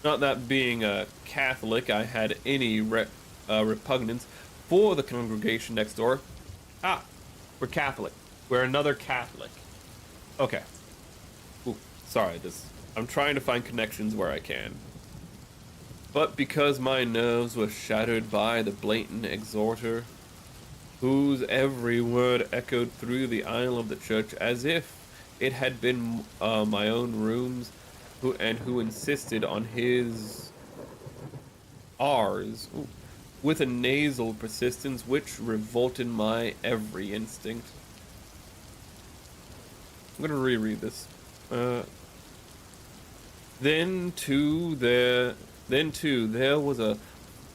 Not that being a Catholic, I had any repugnance for the congregation next door. Ah, we're Catholic. We're another Catholic. Okay. Ooh, sorry, I'm trying to find connections where I can. But because my nerves were shattered by the blatant exhorter, whose every word echoed through the aisle of the church as if it had been my own rooms, who insisted on his ours with a nasal persistence which revolted my every instinct. I'm gonna reread this. Then too there was a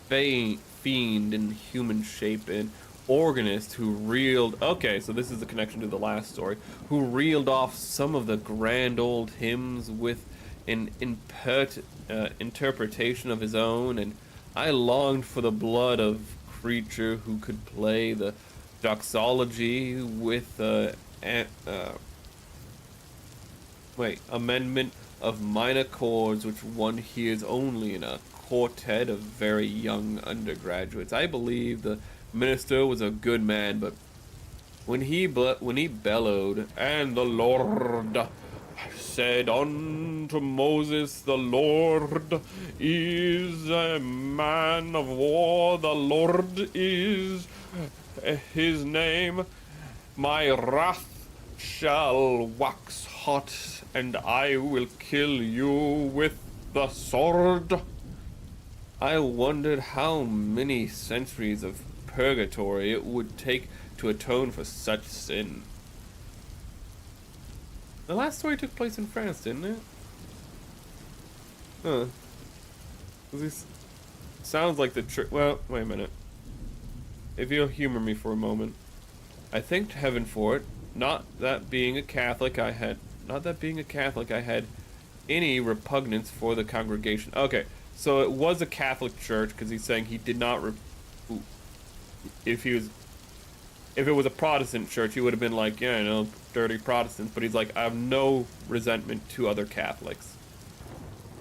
fiend in human shape, an organist who reeled. Okay, so this is the connection to the last story. Who reeled off some of the grand old hymns with an interpretation of his own, and I longed for the blood of creature who could play the doxology with amendment of minor chords which one hears only in a quartet of very young undergraduates. I believe the minister was a good man, but when he bellowed, "And the Lord said unto Moses, the Lord is a man of war, the Lord is his name, my wrath shall wax hot, and I will kill you with the sword." I wondered how many centuries of purgatory it would take to atone for such sin. The last story took place in France, didn't it? Huh. This sounds like the church. Well, wait a minute. If you'll humor me for a moment. I thanked heaven for it. Not that being a Catholic, I had any repugnance for the congregation. Okay, so it was a Catholic church because he's saying he did not. If it was a Protestant church, he would have been like, yeah, you know, dirty Protestants. But he's like, I have no resentment to other Catholics.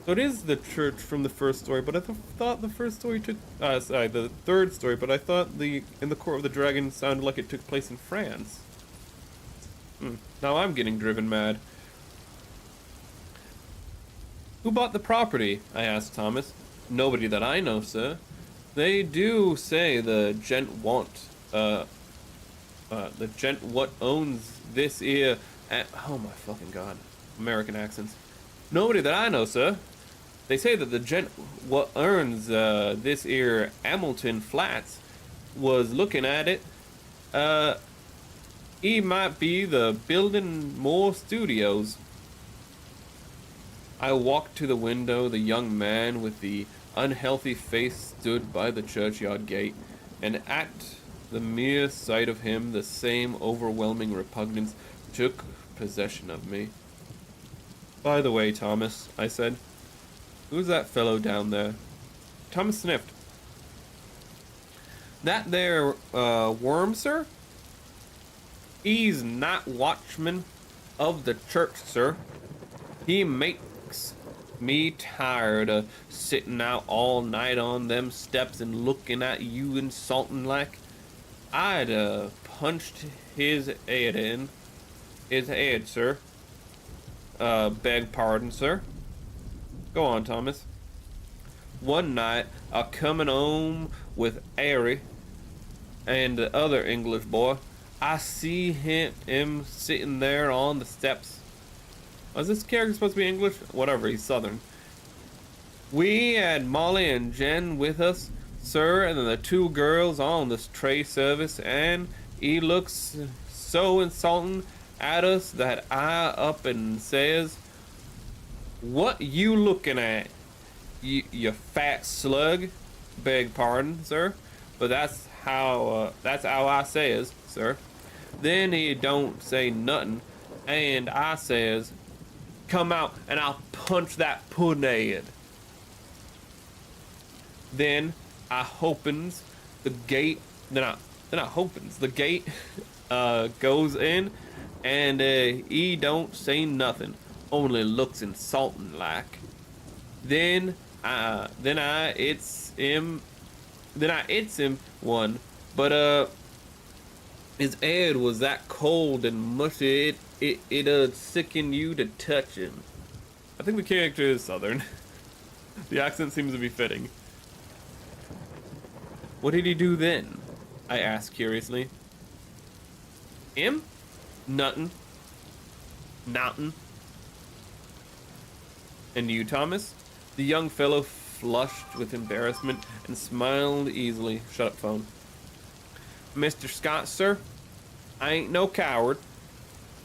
So it is the church from the first story, but I thought the first story took, the third story, but I thought In the Court of the Dragon sounded like it took place in France. Now I'm getting driven mad. Who bought the property? I asked Thomas. Nobody that I know, sir. They do say the gent what owns this here. Oh my fucking god. American accents. Nobody that I know, sir. They say that the gent what earns this here Hamilton Flats was looking at it. He might be the building more studios. I walked to the window. The young man with the unhealthy face stood by the churchyard gate, and at the mere sight of him, the same overwhelming repugnance took possession of me. By the way, Thomas, I said, who's that fellow down there? Thomas sniffed. That there, worm, sir? He's night watchman of the church, sir. He makes me tired of sitting out all night on them steps and looking at you insulting like. I'd punched his head, sir. Beg pardon, sir. Go on, Thomas. One night, comin' home with Harry and the other English boy, I see him sitting there on the steps. Was this character supposed to be English? Whatever, he's Southern. We had Molly and Jen with us, sir, and then the two girls on this tray service, and he looks so insulting at us that I up and says, "What you looking at, you fat slug?" Beg pardon, sir, but that's how I says, sir. Then he don't say nothing, and I says, "Come out and I'll punch that puddin' head." Then I hopens the gate. Then I hopens the gate goes in, and he don't say nothing, only looks insulting like. Then Then I it's him one, but his head was that cold and mushy it sickened you to touch him. I think the character is Southern. The accent seems to be fitting. What did he do then? I asked curiously. Him? Nuttin'. Nottin'. And you, Thomas? The young fellow flushed with embarrassment and smiled easily. Shut up, phone. Mr. Scott, sir, I ain't no coward,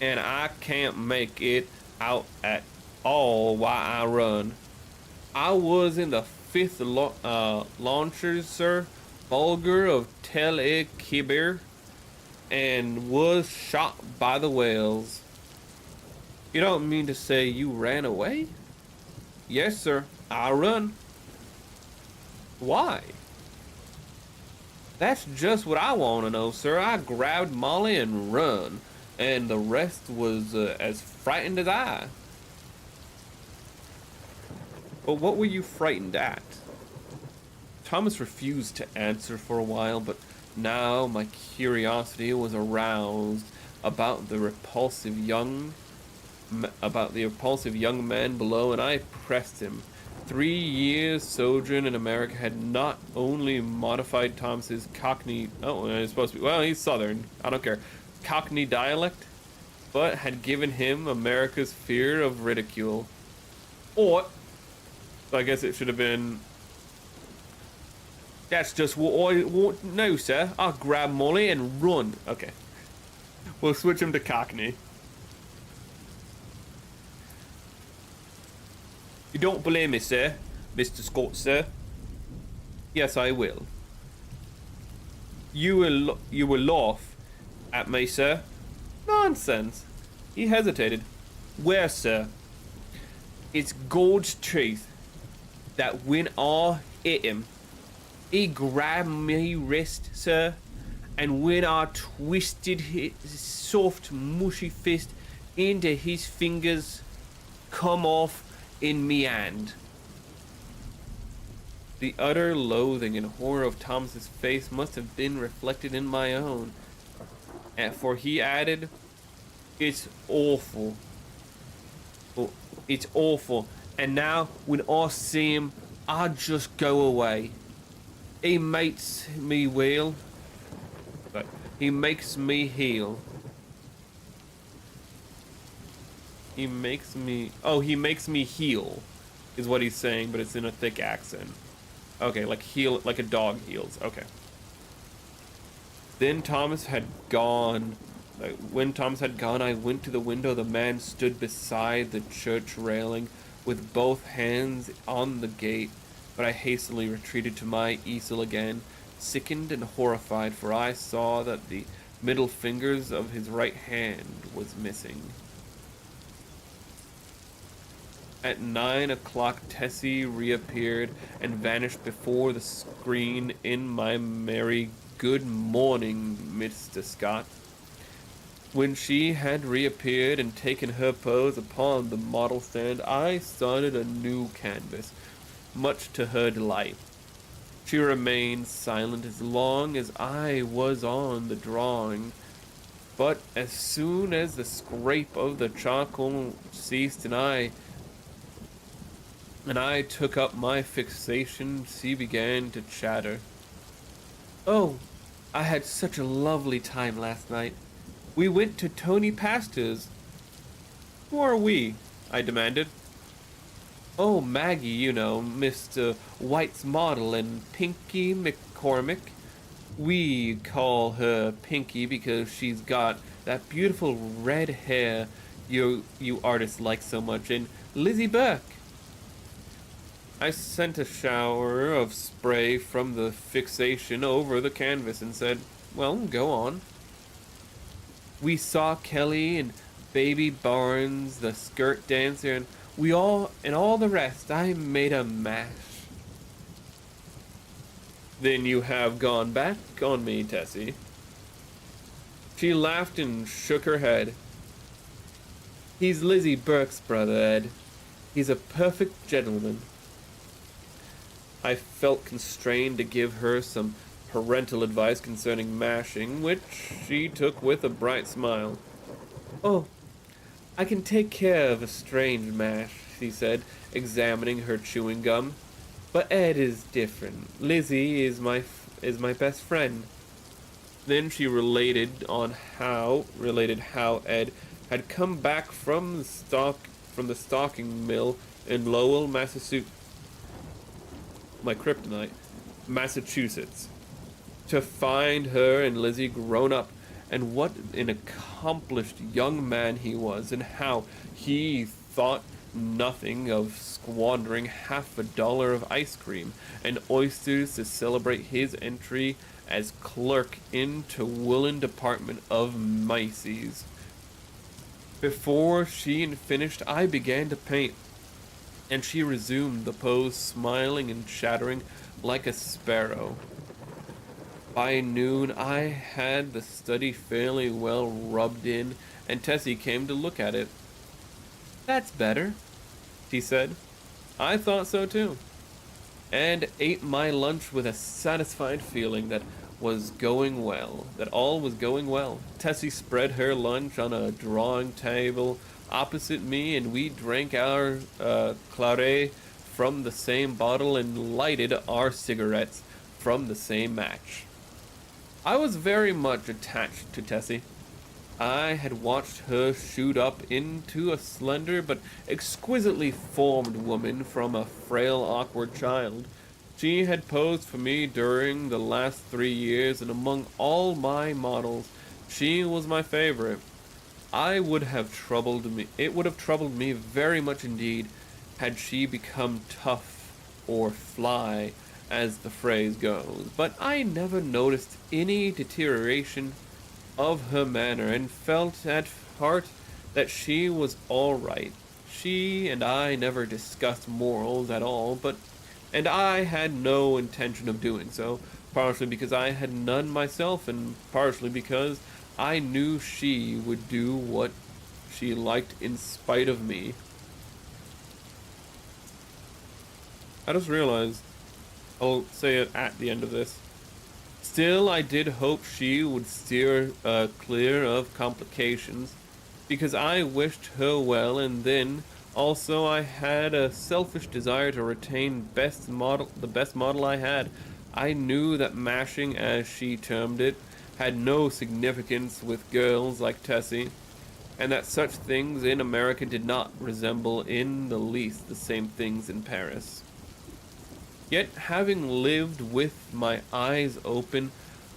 and I can't make it out at all why I run. I was in the 5th Launchers, sir, Bulgar of Tel Kibir, and was shot by the whales. You don't mean to say you ran away? Yes, sir, I run. Why? That's just what I want to know, sir. I grabbed Molly and run, and the rest was as frightened as I. But what were you frightened at? Thomas refused to answer for a while, but now my curiosity was aroused about the repulsive young man below, and I pressed him. 3 years sojourn in America had not only modified Thomas's Cockney, it's supposed to be, well, he's Southern, I don't care, Cockney dialect, but had given him America's fear of ridicule. Or, so I guess it should have been, that's just what I want to know, sir. I'll grab Molly and run. Okay. We'll switch him to Cockney. You don't blame me, sir, Mr. Scott, sir? Yes, I will. You will laugh at me, sir? Nonsense. He hesitated. Where, sir? It's God's truth that when I hit him, he grabbed me wrist, sir, and when I twisted his soft, mushy fist into his fingers, come off in me hand. The utter loathing and horror of Thomas's face must have been reflected in my own, for he added, "It's awful. Oh, it's awful. And now, when I see him, I just go away. He makes me wail, but he makes me heal. He makes me heal, is what he's saying, but it's in a thick accent. Okay, like heal, like a dog heals. Okay. Then Thomas had gone. When Thomas had gone, I went to the window. The man stood beside the church railing with both hands on the gate, but I hastily retreated to my easel again, sickened and horrified, for I saw that the middle fingers of his right hand was missing. At 9 o'clock, Tessie reappeared and vanished before the screen in my merry "Good morning, Mr. Scott." When she had reappeared and taken her pose upon the model stand, I started a new canvas, much to her delight. She remained silent as long as I was on the drawing, but as soon as the scrape of the charcoal ceased and I took up my fixation, she began to chatter. "Oh, I had such a lovely time last night. We went to Tony Pastor's." "Who are we?" I demanded. "Oh, Maggie, you know, Mr. White's model, and Pinky McCormick. We call her Pinky because she's got that beautiful red hair you artists like so much, and Lizzie Burke." I sent a shower of spray from the fixation over the canvas and said, "Well, go on." "We saw Kelly and Baby Barnes, the skirt dancer, and all the rest. I made a mash." "Then you have gone back on me, Tessie." She laughed and shook her head. "He's Lizzie Burke's brother, Ed. He's a perfect gentleman." I felt constrained to give her some parental advice concerning mashing, which she took with a bright smile. "Oh, I can take care of a strange mash," she said, examining her chewing gum. "But Ed is different. Lizzie is my best friend." Then she related how Ed had come back from the stocking mill in Lowell, Massachusetts, my kryptonite, Massachusetts, to find her and Lizzie grown up, and what an accomplished young man he was, and how he thought nothing of squandering $50 of ice cream and oysters to celebrate his entry as clerk into woolen department of Macy's. Before she had finished, I began to paint, and she resumed the pose, smiling and chattering like a sparrow. By noon, I had the study fairly well rubbed in, and Tessie came to look at it. "That's better," she said. I thought so too, and ate my lunch with a satisfied feeling that all was going well. Tessie spread her lunch on a drawing table opposite me, and we drank our claret from the same bottle and lighted our cigarettes from the same match. I was very much attached to Tessie. I had watched her shoot up into a slender but exquisitely formed woman from a frail, awkward child. She had posed for me during the last 3 years, and among all my models, she was my favorite. It would have troubled me very much indeed had she become tough or fly, as the phrase goes, but I never noticed any deterioration of her manner, and felt at heart that she was all right. She and I never discussed morals at all, and I had no intention of doing so, partially because I had none myself, and partially because I knew she would do what she liked in spite of me. I just realized I'll say it at the end of this. Still, I did hope she would steer clear of complications, because I wished her well, and then also I had a selfish desire to retain the best model I had. I knew that mashing, as she termed it, had no significance with girls like Tessie, and that such things in America did not resemble in the least the same things in Paris. Yet, having lived with my eyes open,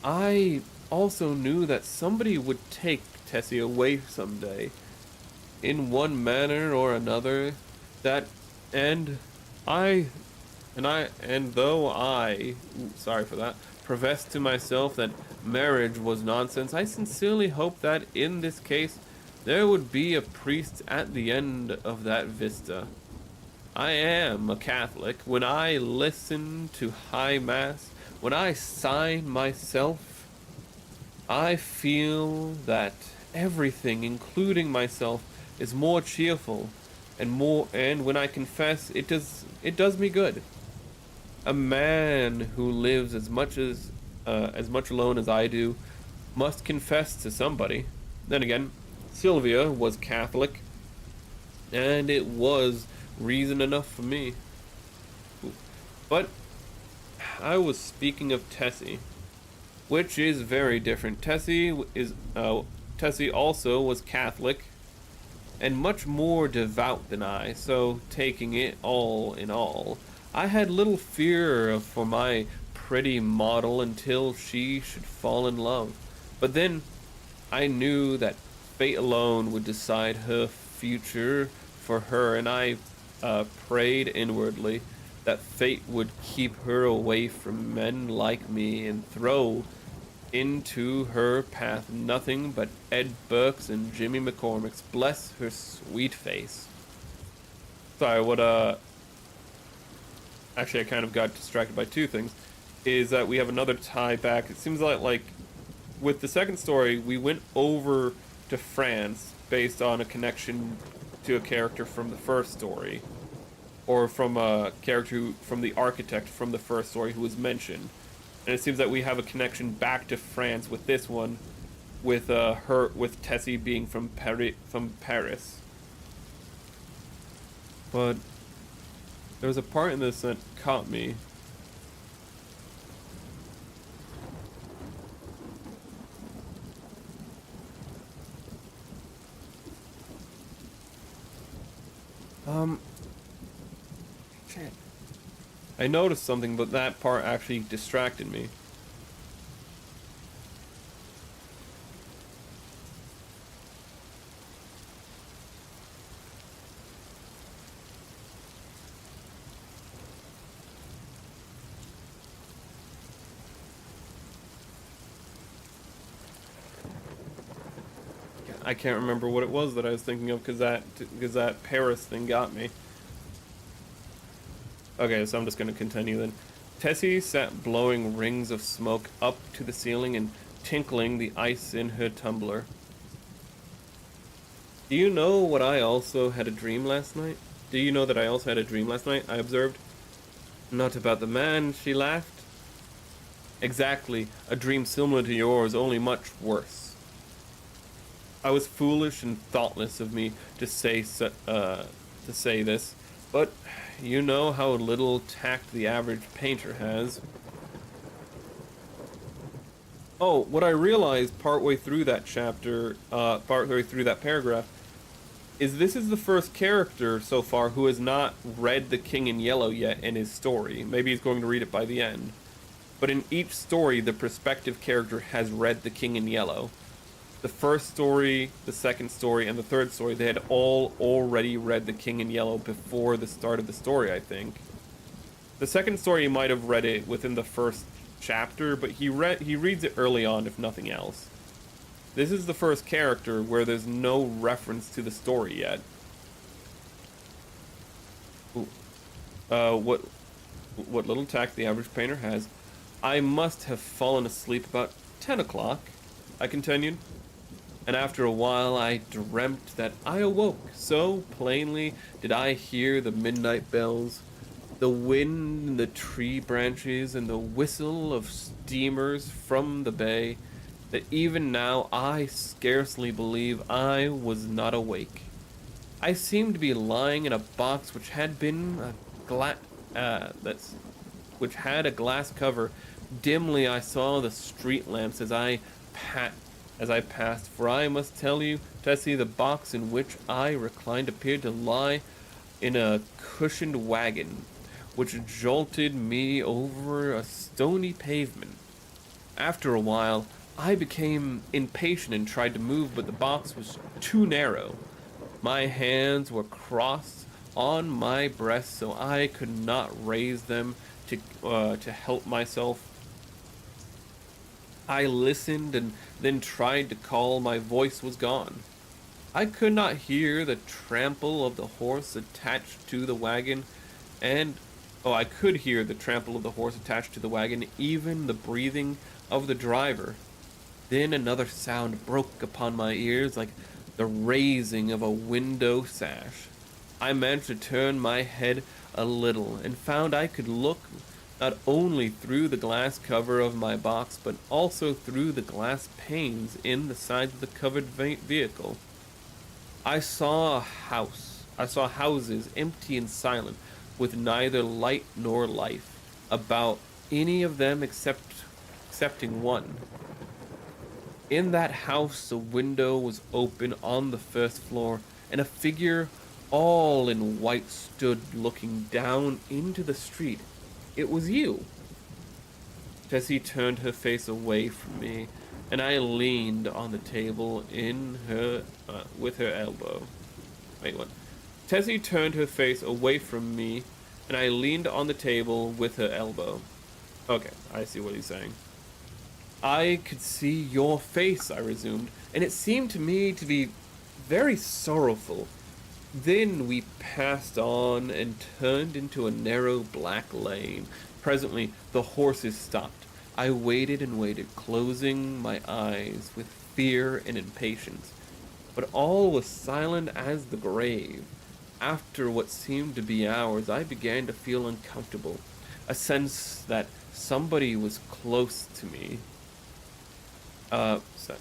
I also knew that somebody would take Tessie away someday, in one manner or another. Professed to myself that marriage was nonsense, I sincerely hoped that in this case there would be a priest at the end of that vista. I am a Catholic. When I listen to High Mass, when I sign myself, I feel that everything, including myself, is more cheerful, and when I confess, it does me good. A man who lives as much alone as I do must confess to somebody. Then again, Sylvia was Catholic, and it was reason enough for me. But I was speaking of Tessie, which is very different. Tessie also was Catholic, and much more devout than I, so taking it all in all, I had little fear for my pretty model until she should fall in love. But then I knew that fate alone would decide her future for her, and I prayed inwardly that fate would keep her away from men like me and throw into her path nothing but Ed Burke's and Jimmy McCormick's. Bless her sweet face. Sorry, actually, I kind of got distracted by two things. Is that we have another tie back. It seems like with the second story, we went over to France based on a connection to a character from the first story. or from a character from the architect from the first story who was mentioned. And it seems that we have a connection back to France with this one, with Tessie being from Paris. But there was a part in this that caught me. Shit. I noticed something, but that part actually distracted me. I can't remember what it was that I was thinking of because that Paris thing got me. Okay, so I'm just gonna continue then. Tessie sat blowing rings of smoke up to the ceiling and tinkling the ice in her tumbler. Do you know what I also had a dream last night? Do you know that I also had a dream last night? I observed. Not about the man, she laughed. Exactly, a dream similar to yours, only much worse. I was foolish and thoughtless of me to say this, but you know how little tact the average painter has. Oh, what I realized partway through that chapter, partway through that paragraph, is this is the first character so far who has not read The King in Yellow yet in his story. Maybe he's going to read it by the end. But in each story, the prospective character has read The King in Yellow. The first story, the second story, and the third story, they had all already read The King in Yellow before the start of the story, I think. The second story, he might have read it within the first chapter, but he reads it early on, if nothing else. This is the first character where there's no reference to the story yet. Ooh. What little tact the average painter has. I must have fallen asleep about 10 o'clock, I continued. And after a while I dreamt that I awoke, so plainly did I hear the midnight bells, the wind in the tree branches, and the whistle of steamers from the bay, that even now I scarcely believe I was not awake. I seemed to be lying in a box which had been which had a glass cover. Dimly I saw the street lamps as I passed, for I must tell you, Tessie, the box in which I reclined appeared to lie in a cushioned wagon, which jolted me over a stony pavement. After a while, I became impatient and tried to move, but the box was too narrow. My hands were crossed on my breast, so I could not raise them to help myself. I listened and then tried to call. My voice was gone. I could not hear the trample of the horse attached to the wagon, I could hear the trample of the horse attached to the wagon, even the breathing of the driver. Then another sound broke upon my ears like the raising of a window sash. I managed to turn my head a little and found I could look not only through the glass cover of my box, but also through the glass panes in the sides of the covered vehicle. I saw houses empty and silent, with neither light nor life about any of them excepting one. In that house a window was open on the first floor, and a figure all in white stood looking down into the street. It was you. Tessie turned her face away from me, and I leaned on the table with her elbow. Wait, what? Tessie turned her face away from me, and I leaned on the table with her elbow. Okay, I see what he's saying. I could see your face, I resumed, and it seemed to me to be very sorrowful. Then we passed on and turned into a narrow black lane. Presently the horses stopped. I waited and waited, closing my eyes with fear and impatience. But all was silent as the grave. after what seemed to be hours, I began to feel uncomfortable. A sense that somebody was close to me.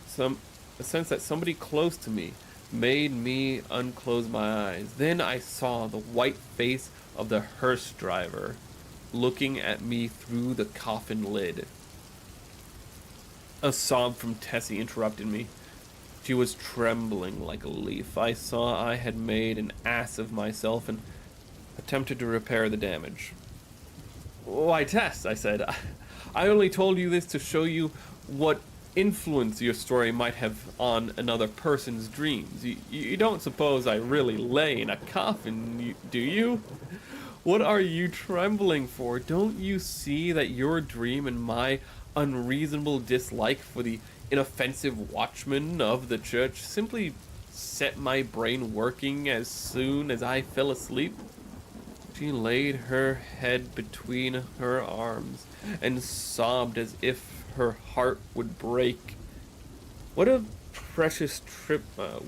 Some a sense that somebody close to me made me unclose my eyes. Then I saw the white face of the hearse driver looking at me through the coffin lid. A sob from Tessie interrupted me. She was trembling like a leaf. I saw I had made an ass of myself and attempted to repair the damage. Why, Tess, I said, I only told you this to show you what influence your story might have on another person's dreams. You don't suppose I really lay in a coffin, do you? What are you trembling for? Don't you see that your dream and my unreasonable dislike for the inoffensive watchman of the church simply set my brain working as soon as I fell asleep? She laid her head between her arms and sobbed as if her heart would break. What a precious triple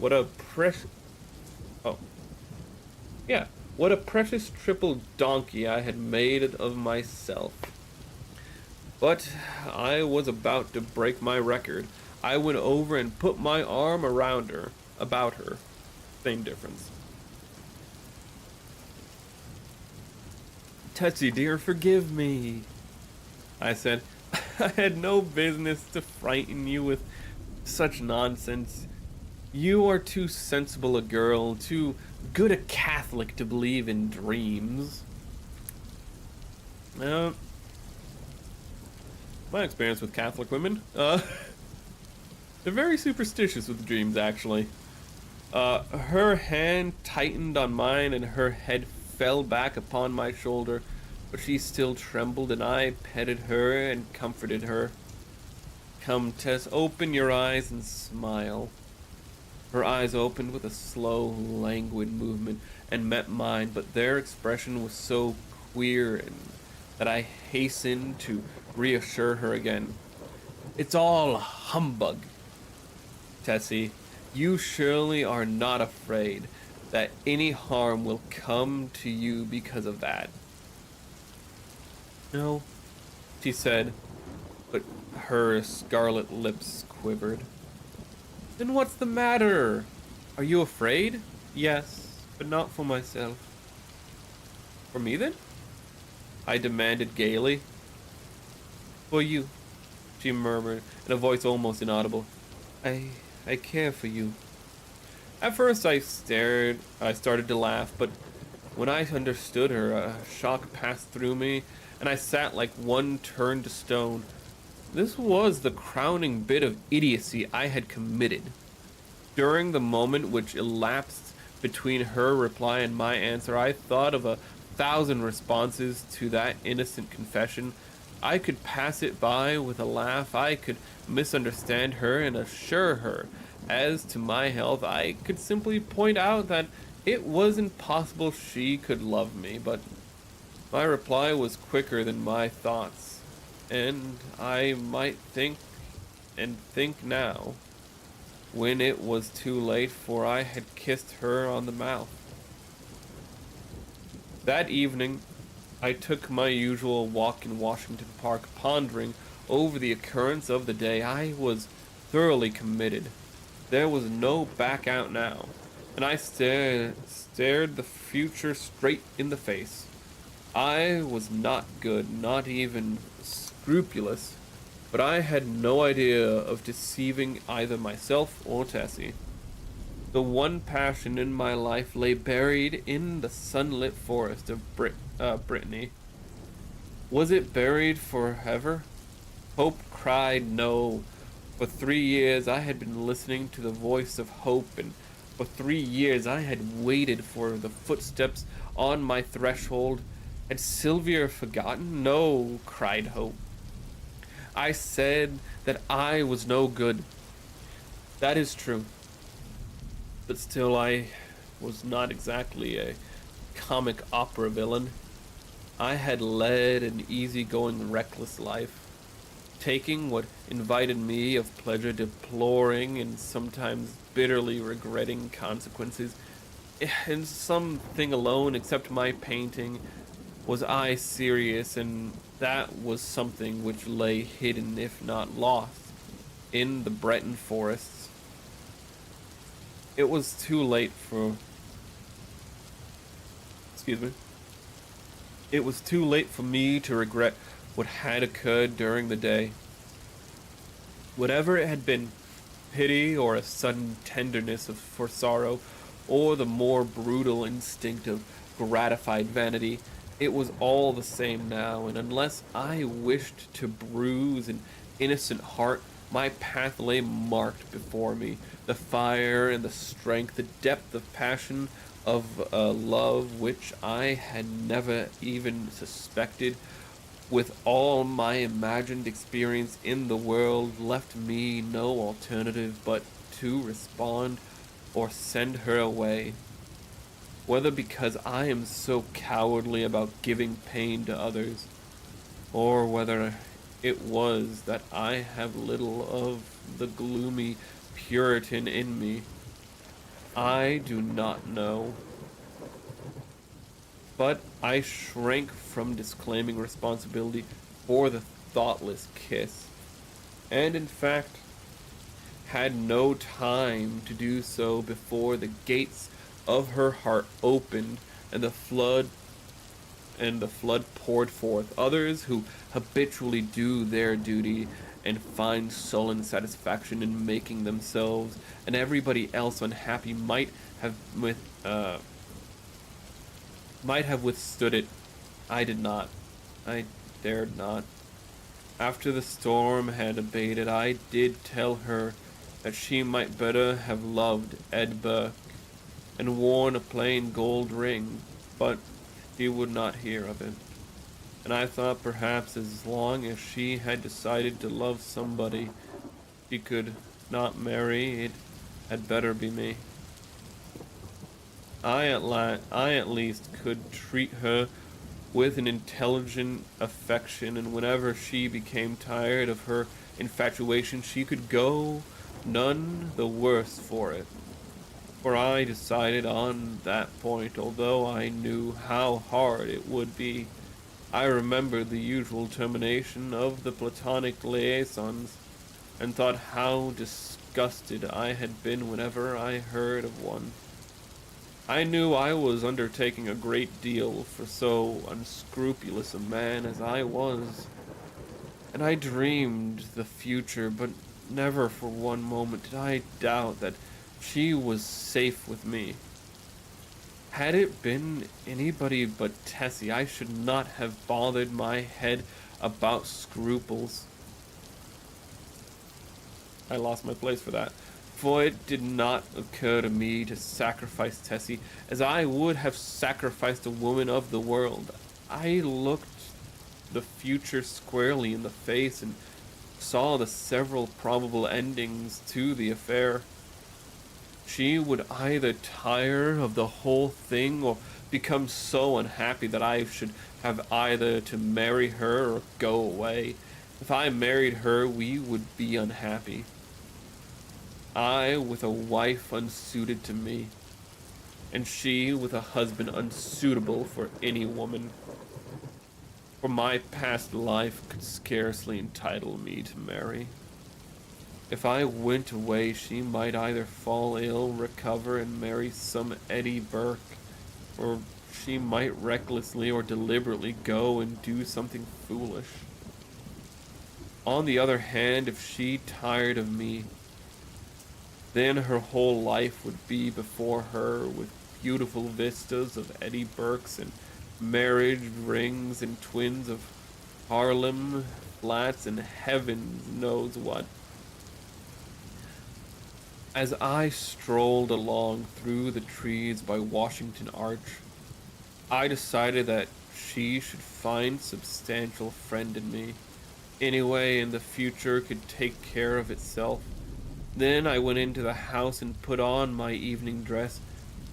donkey I had made of myself. But I was about to break my record. I went over and put my arm about her. Same difference. Tessie, dear, forgive me, I said. I had no business to frighten you with such nonsense. You are too sensible a girl, too good a Catholic to believe in dreams. My experience with Catholic women, they're very superstitious with dreams, actually. Her hand tightened on mine and her head fell back upon my shoulder, but she still trembled, and I petted her and comforted her. Come, Tess, open your eyes and smile. Her eyes opened with a slow, languid movement and met mine, but their expression was so queer that I hastened to reassure her again. It's all humbug, Tessie. You surely are not afraid that any harm will come to you because of that. No, she said, but her scarlet lips quivered. Then what's the matter? Are you afraid? Yes, but not for myself. For me, then? I demanded gaily. For you, she murmured in a voice almost inaudible. I care for you. At first I started to laugh, but when I understood her, a shock passed through me, and I sat like one turned to stone. This was the crowning bit of idiocy I had committed. During the moment which elapsed between her reply and my answer, I thought of 1,000 responses to that innocent confession. I could pass it by with a laugh. I could misunderstand her and assure her as to my health. I could simply point out that it was impossible she could love me, but my reply was quicker than my thoughts, and I might think now, when it was too late, for I had kissed her on the mouth. That evening, I took my usual walk in Washington Park, pondering over the occurrence of the day. I was thoroughly committed. There was no back out now, and I stared the future straight in the face. I was not good, not even scrupulous, but I had no idea of deceiving either myself or Tessie. The one passion in my life lay buried in the sunlit forest of Brittany. Was it buried forever? Hope cried no. For 3 years I had been listening to the voice of hope, and for 3 years I had waited for the footsteps on my threshold. Had Sylvia forgotten? No, cried hope. I said that I was no good. That is true. But still, I was not exactly a comic opera villain. I had led an easygoing, reckless life, taking what invited me of pleasure, deploring and sometimes bitterly regretting consequences. in something alone except my painting was I serious, and that was something which lay hidden, if not lost, in the Breton forests. It was too late for. Excuse me. It was too late for me to regret what had occurred during the day. Whatever it had been, pity or a sudden tenderness for sorrow, or the more brutal instinct of gratified vanity, it was all the same now, and unless I wished to bruise an innocent heart, my path lay marked before me. The fire and the strength, the depth of passion, of a love which I had never even suspected, with all my imagined experience in the world, left me no alternative but to respond or send her away. Whether because I am so cowardly about giving pain to others, or whether it was that I have little of the gloomy Puritan in me, I do not know. But I shrank from disclaiming responsibility for the thoughtless kiss, and in fact had no time to do so before the gates of her heart opened and the flood poured forth. Others who habitually do their duty and find sullen satisfaction in making themselves and everybody else unhappy have with might have withstood it. I did not. I dared not. After the storm had abated, I did tell her that she might better have loved Ed Burke and worn a plain gold ring, but she would not hear of it. And I thought perhaps as long as she had decided to love somebody she could not marry, it had better be me. I at least could treat her with an intelligent affection, and whenever she became tired of her infatuation, she could go none the worse for it. For I decided on that point, although I knew how hard it would be. I remembered the usual termination of the platonic liaisons, and thought how disgusted I had been whenever I heard of one. I knew I was undertaking a great deal for so unscrupulous a man as I was, and I dreamed the future, but never for one moment did I doubt that she was safe with me. Had it been anybody but Tessie, I should not have bothered my head about scruples. I lost my place for that. For it did not occur to me to sacrifice Tessie as I would have sacrificed a woman of the world. I looked the future squarely in the face and saw the several probable endings to the affair. She would either tire of the whole thing or become so unhappy that I should have either to marry her or go away. If I married her, we would be unhappy. I with a wife unsuited to me, and she with a husband unsuitable for any woman. For my past life could scarcely entitle me to marry. If I went away, she might either fall ill, recover, and marry some Eddie Burke, or she might recklessly or deliberately go and do something foolish. On the other hand, if she tired of me, then her whole life would be before her, with beautiful vistas of Eddie Burkes and marriage rings and twins of Harlem flats and heaven knows what. As I strolled along through the trees by Washington Arch, I decided that she should find substantial friend in me. Anyway, in the future could take care of itself. Then I went into the house and put on my evening dress,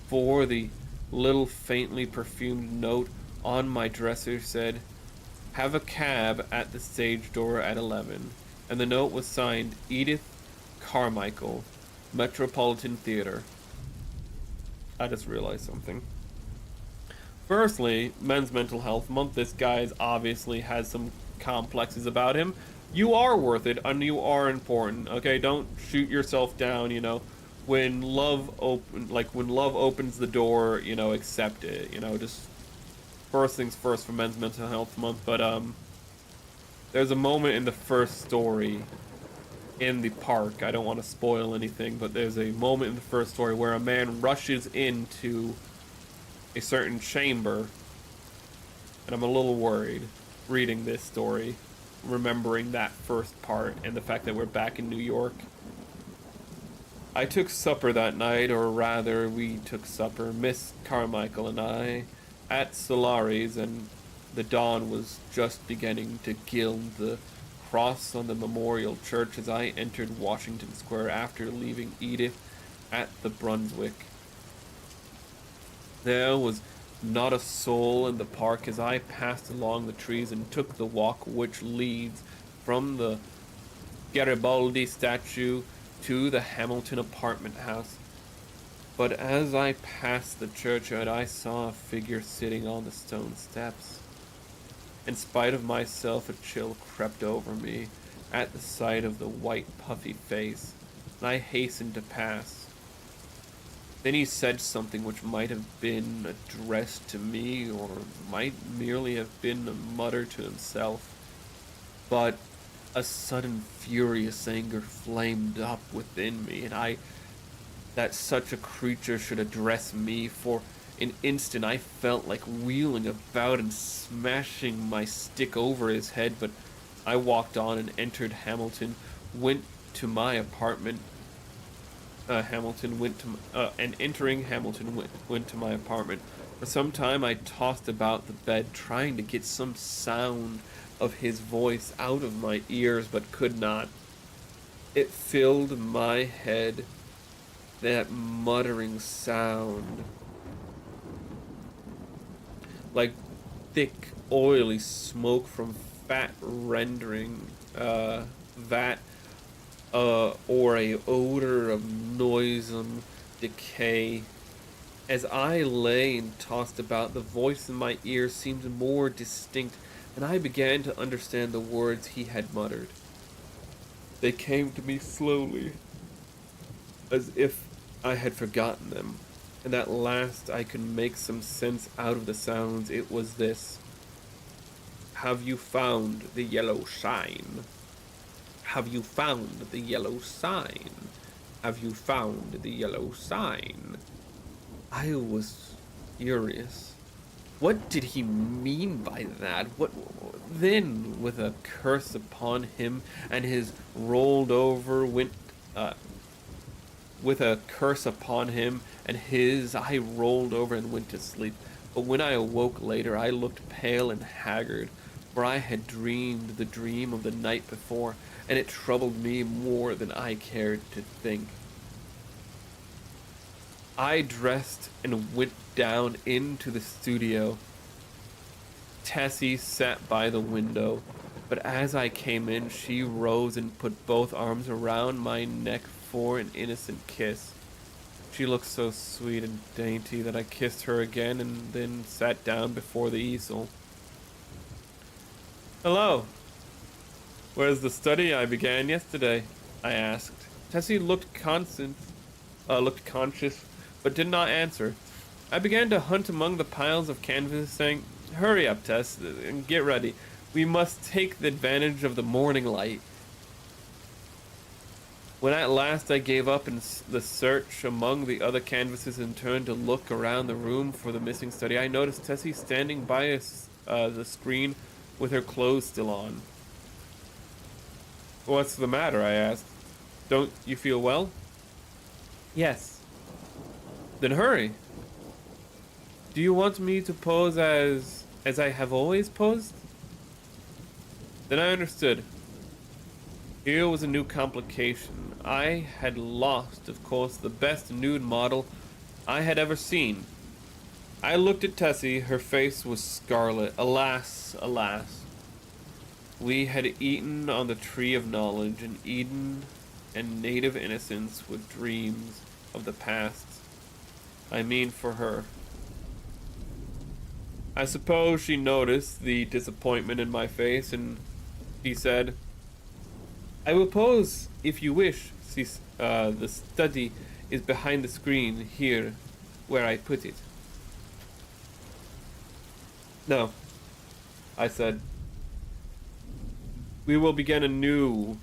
for the little faintly perfumed note on my dresser said, "Have a cab at the stage door at 11." And the note was signed Edith Carmichael, Metropolitan Theater. I just realized something. Firstly, Men's Mental Health Month. This guy obviously has some complexes about him. You are worth it, and you are important. Okay, don't shoot yourself down. When when love opens the door, accept it. Just first things first for Men's Mental Health Month. But there's a moment in the first story in the park. I don't want to spoil anything, but there's a moment in the first story where a man rushes into a certain chamber, and I'm a little worried reading this story, remembering that first part and the fact that we're back in New York. I took supper that night, or rather, we took supper, Miss Carmichael and I, at Solari's, and the dawn was just beginning to gild the cross on the memorial church as I entered Washington Square after leaving Edith at the Brunswick. There was not a soul in the park as I passed along the trees and took the walk which leads from the Garibaldi statue to the Hamilton apartment house. But as I passed the churchyard, I saw a figure sitting on the stone steps. In spite of myself, a chill crept over me at the sight of the white, puffy face, and I hastened to pass. Then he said something which might have been addressed to me, or might merely have been a mutter to himself. But a sudden furious anger flamed up within me, and that such a creature should address me. For an instant I felt like wheeling about and smashing my stick over his head, but I walked on and entered Hamilton, went to my apartment. Entering Hamilton went to my apartment. For some time I tossed about the bed, trying to get some sound of his voice out of my ears, but could not. It filled my head, that muttering sound, like thick, oily smoke from fat rendering vat, or a odor of noisome decay. As I lay and tossed about, the voice in my ear seemed more distinct, and I began to understand the words he had muttered. They came to me slowly, as if I had forgotten them, and at last I could make some sense out of the sounds. It was this: "Have you found the yellow sign? Have you found the yellow sign? Have you found the yellow sign?" I was furious. What did he mean by that? What then, with a curse upon him and his rolled over went with a curse upon him and his, I rolled over and went to sleep. But when I awoke later, I looked pale and haggard, for I had dreamed the dream of the night before, and it troubled me more than I cared to think. I dressed and went down into the studio. Tessie sat by the window, but as I came in, she rose and put both arms around my neck for an innocent kiss. She looked so sweet and dainty that I kissed her again and then sat down before the easel. "Hello. Where's the study I began yesterday?" I asked. Tessie looked conscious, but did not answer. I began to hunt among the piles of canvas, saying, "Hurry up, Tess, and get ready. We must take the advantage of the morning light." When at last I gave up in the search among the other canvases and turned to look around the room for the missing study, I noticed Tessie standing by the screen with her clothes still on. "What's the matter?" I asked. "Don't you feel well?" "Yes." "Then hurry. Do you want me to pose as I have always posed?" Then I understood. Here was a new complication. I had lost, of course, the best nude model I had ever seen. I looked at Tessie. Her face was scarlet. Alas, alas. We had eaten on the tree of knowledge, and Eden and native innocence were dreams of the past. I mean for her. I suppose she noticed the disappointment in my face, and she said, I will pose if you wish. The study is behind the screen here, where I put it. No, I said. We will begin we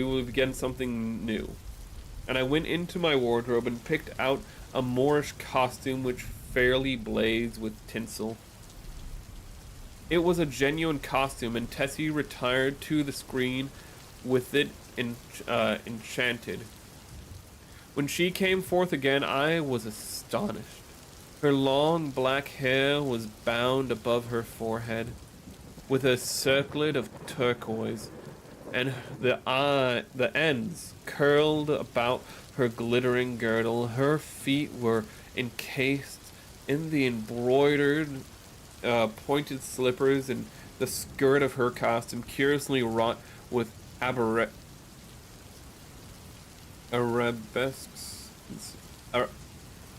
will begin something new. And I went into my wardrobe and picked out a Moorish costume which fairly blazed with tinsel. It was a genuine costume, and Tessie retired to the screen with it enchanted. When she came forth again, I was astonished. Her long black hair was bound above her forehead with a circlet of turquoise, and the ends curled about her glittering girdle. Her feet were encased in the embroidered pointed slippers, and the skirt of her costume, curiously wrought with arabesques.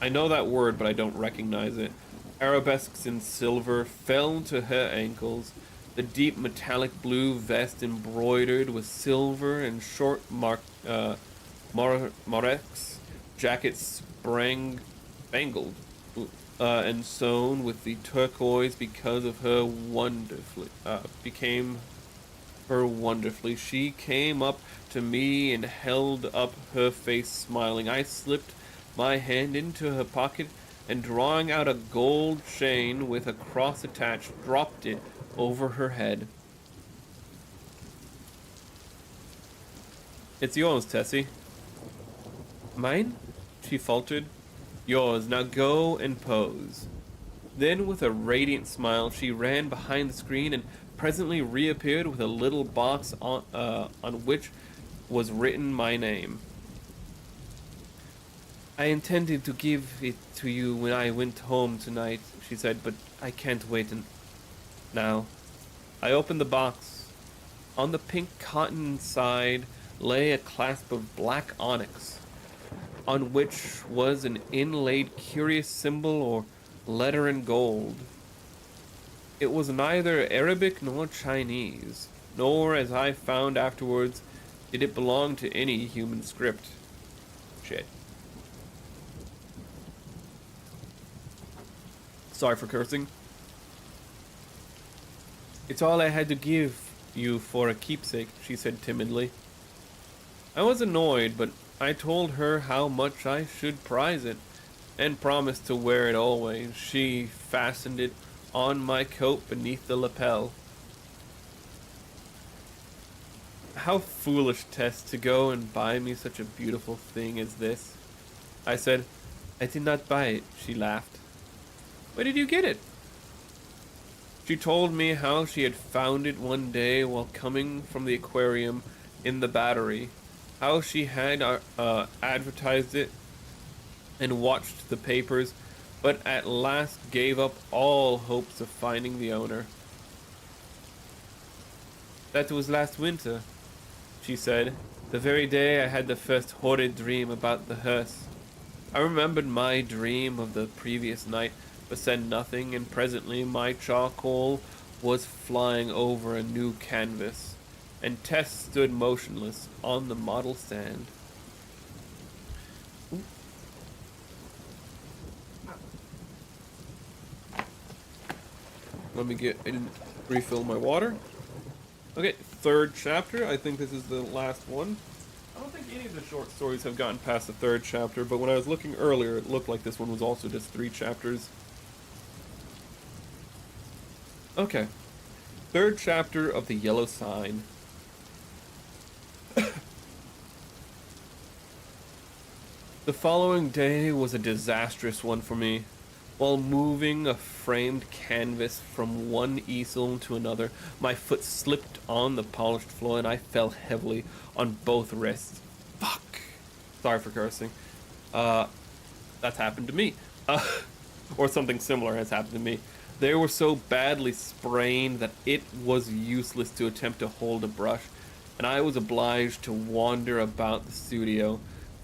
I know that word, but I don't recognize it. Arabesques in silver fell to her ankles. The deep metallic blue vest embroidered with silver and short Morex jackets spangled and sewn with the turquoise because of her wonderfully. She came up to me and held up her face smiling. I slipped my hand into her pocket and, drawing out a gold chain with a cross attached, dropped it over her head. It's yours, Tessie. Mine? She faltered. Yours. Now go and pose. Then, with a radiant smile, she ran behind the screen and presently reappeared with a little box on which was written my name. I intended to give it to you when I went home tonight, she said, but I can't wait now. I opened the box. On the pink cotton side lay a clasp of black onyx, on which was an inlaid curious symbol or letter in gold. It was neither Arabic nor Chinese, nor, as I found afterwards, did it belong to any human script. Shit. Sorry for cursing. It's all I had to give you for a keepsake, she said timidly. I was annoyed, but I told her how much I should prize it, and promised to wear it always. She fastened it on my coat beneath the lapel. How foolish, Tess, to go and buy me such a beautiful thing as this. I said, I did not buy it, she laughed. Where did you get it? She told me how she had found it one day while coming from the aquarium in the Battery, how she had advertised it and watched the papers, but at last gave up all hopes of finding the owner. That was last winter, she said, the very day I had the first horrid dream about the hearse. I remembered my dream of the previous night, but said nothing, and presently my charcoal was flying over a new canvas, and Tess stood motionless on the model stand. Let me get and refill my water. Okay, third chapter. I think this is the last one. I don't think any of the short stories have gotten past the third chapter, but when I was looking earlier, it looked like this one was also just 3 chapters. Okay. Third chapter of The Yellow Sign. The following day was a disastrous one for me. While moving a framed canvas from one easel to another, my foot slipped on the polished floor and I fell heavily on both wrists. Fuck. Sorry for cursing. That's happened to me. Or something similar has happened to me. They were so badly sprained that it was useless to attempt to hold a brush, and I was obliged to wander about the studio,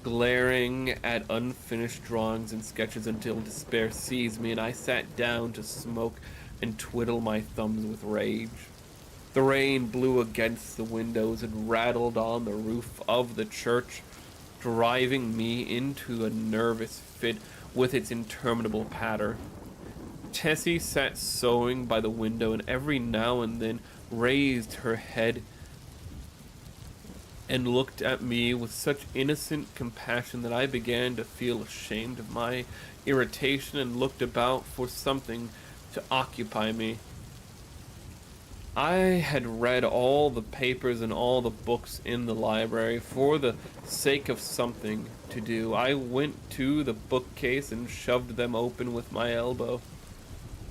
glaring at unfinished drawings and sketches until despair seized me and I sat down to smoke and twiddle my thumbs with rage. The rain blew against the windows and rattled on the roof of the church, driving me into a nervous fit with its interminable patter. Tessie sat sewing by the window and every now and then raised her head and looked at me with such innocent compassion that I began to feel ashamed of my irritation and looked about for something to occupy me. I had read all the papers and all the books in the library for the sake of something to do. I went to the bookcase and shoved them open with my elbow.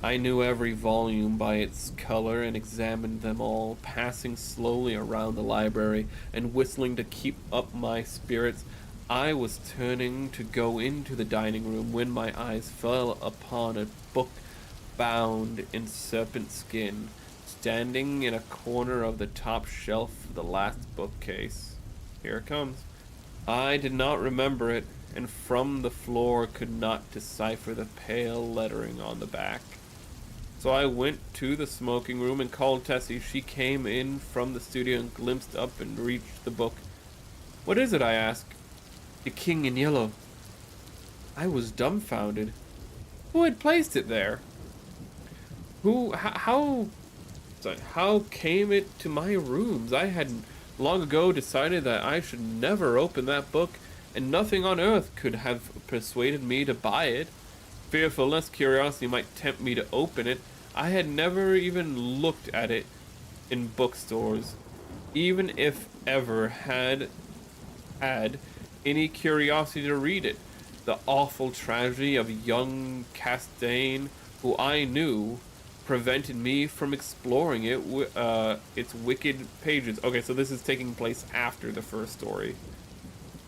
I knew every volume by its color and examined them all, passing slowly around the library and whistling to keep up my spirits. I was turning to go into the dining room when my eyes fell upon a book bound in serpent skin, standing in a corner of the top shelf of the last bookcase. Here it comes. I did not remember it, and from the floor could not decipher the pale lettering on the back. So I went to the smoking room and called Tessie. She came in from the studio and glimpsed up and reached the book. "What is it?" I asked. "The King in Yellow." I was dumbfounded. Who had placed it there? How came it to my rooms? I had long ago decided that I should never open that book, and nothing on earth could have persuaded me to buy it. Fearful lest curiosity might tempt me to open it, I had never even looked at it in bookstores, even if ever had any curiosity to read it. The awful tragedy of young Castaigne, who I knew, prevented me from exploring its wicked pages. Okay, so this is taking place after the first story.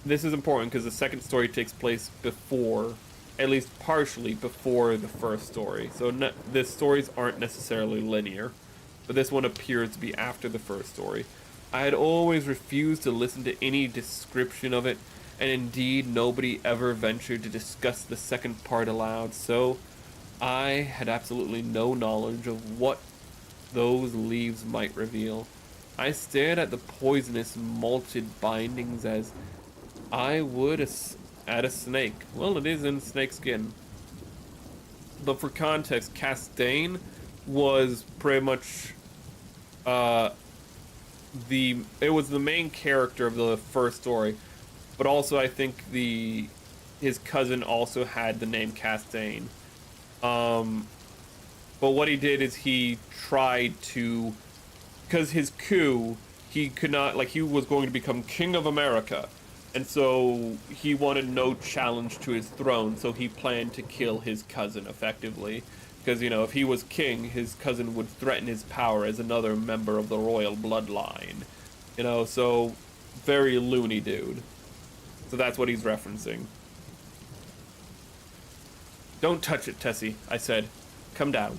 This is important because the second story takes place before, at least partially before the first story. So the stories aren't necessarily linear, but this one appears to be after the first story. I had always refused to listen to any description of it, and indeed nobody ever ventured to discuss the second part aloud, so I had absolutely no knowledge of what those leaves might reveal. I stared at the poisonous malted bindings as I would at a snake. Well, it is in snakeskin. But for context, Castaigne was pretty much it was the main character of the first story, but also I think his cousin also had the name Castaigne. But what he did is he tried to, because his coup, he could not, like, he was going to become King of America. And so he wanted no challenge to his throne, so he planned to kill his cousin effectively. Because, you know, if he was king, his cousin would threaten his power as another member of the royal bloodline. You know, so very loony dude. So that's what he's referencing. "Don't touch it, Tessie," I said. "Come down."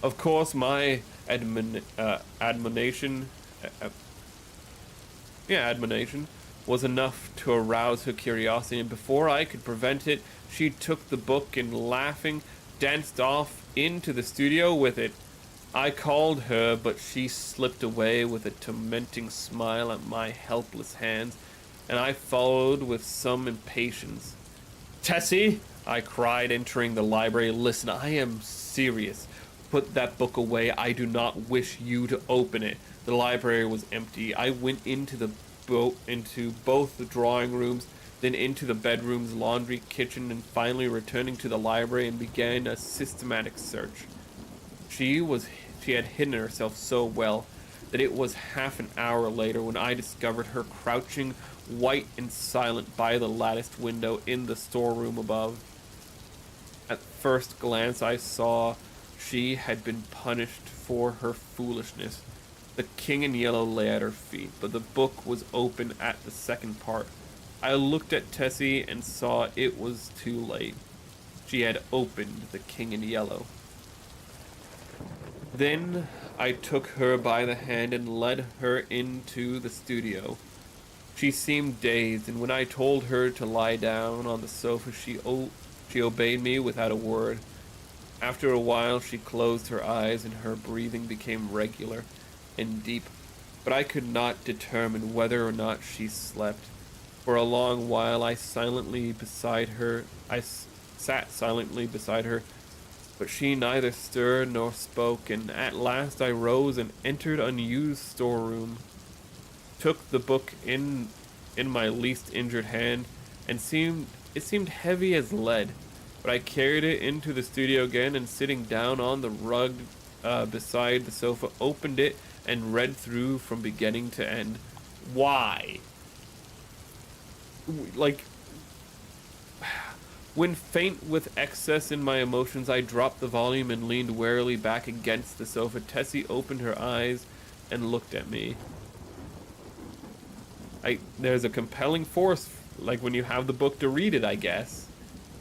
Of course, my admonition was enough to arouse her curiosity, and before I could prevent it, she took the book and, laughing, danced off into the studio with it. I called her, but she slipped away with a tormenting smile at my helpless hands, and I followed with some impatience. "Tessie," I cried, entering the library, "listen, I am serious. Put that book away. I do not wish you to open it." The library was empty. I went into both the drawing rooms, then into the bedrooms, laundry, kitchen, and finally returning to the library and began a systematic search. She had hidden herself so well that it was half an hour later when I discovered her crouching, white and silent, by the latticed window in the storeroom above. At first glance I saw she had been punished for her foolishness. The King in Yellow lay at her feet, but the book was open at the second part. I looked at Tessie and saw it was too late. She had opened The King in Yellow. Then I took her by the hand and led her into the studio. She seemed dazed, and when I told her to lie down on the sofa, she obeyed me without a word. After a while, she closed her eyes, and her breathing became regular and deep, but I could not determine whether or not she slept. For a long while, I sat silently beside her, but she neither stirred nor spoke, and at last I rose and entered unused storeroom, took the book in my least injured hand, and it seemed heavy as lead. But I carried it into the studio again, and sitting down on the rug beside the sofa, opened it and read through from beginning to end. Why? Like, when faint with excess in my emotions, I dropped the volume and leaned warily back against the sofa. Tessie opened her eyes and looked at me. There's a compelling force, like when you have the book to read it, I guess.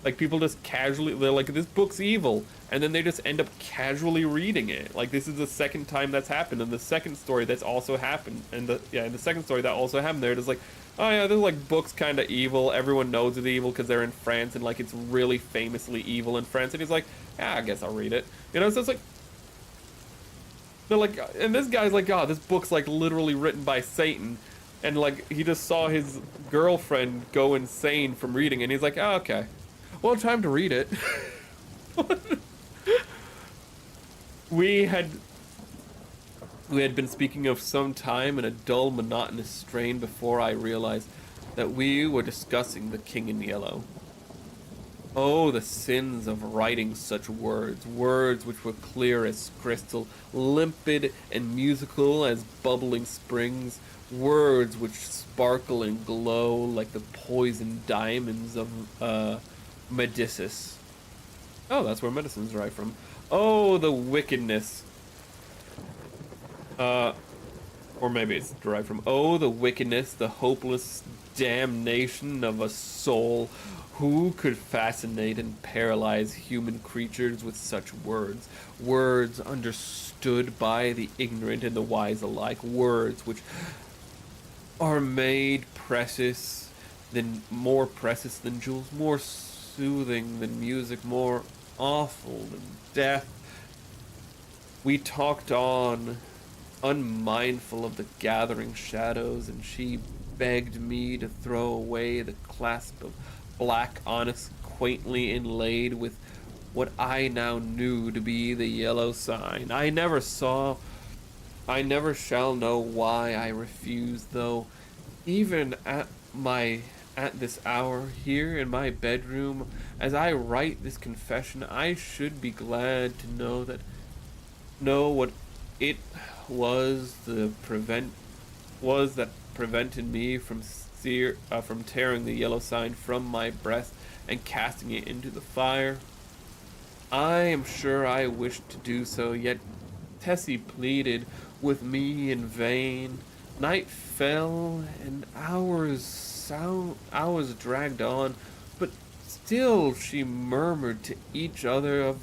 Like, people just casually, they're like, this book's evil, and then they just end up casually reading it. Like, this is the second time that's happened, and the second story that's also happened, and the second story that also happened, they're just like, oh yeah, there's like books kind of evil, everyone knows it's evil because they're in France, and like it's really famously evil in France, and he's like, yeah, I guess I'll read it. You know, so it's like, they're like, and this guy's like, oh, this book's like literally written by Satan, and like, he just saw his girlfriend go insane from reading it, and he's like, oh, okay. Well, time to read it. We had been speaking of some time in a dull, monotonous strain before I realized that we were discussing the King in Yellow. Oh, the sins of writing such words, words which were clear as crystal, limpid and musical as bubbling springs, words which sparkle and glow like the poisoned diamonds of, Medicis. Oh, that's where medicine's derived from. Oh, the wickedness. Or maybe it's derived from, oh, the wickedness, the hopeless damnation of a soul. Who could fascinate and paralyze human creatures with such words? Words understood by the ignorant and the wise alike. Words which are made more precious than jewels, more soothing than music, more awful than death. We talked on, unmindful of the gathering shadows, and she begged me to throw away the clasp of black onyx quaintly inlaid with what I now knew to be the yellow sign. I never shall know why I refused, though even at this hour, here in my bedroom, as I write this confession, I should be glad to know what it was that prevented me from tearing the yellow sign from my breast and casting it into the fire. I am sure I wished to do so, yet Tessie pleaded with me in vain. Night fell, and hours dragged on, but still she murmured to each other of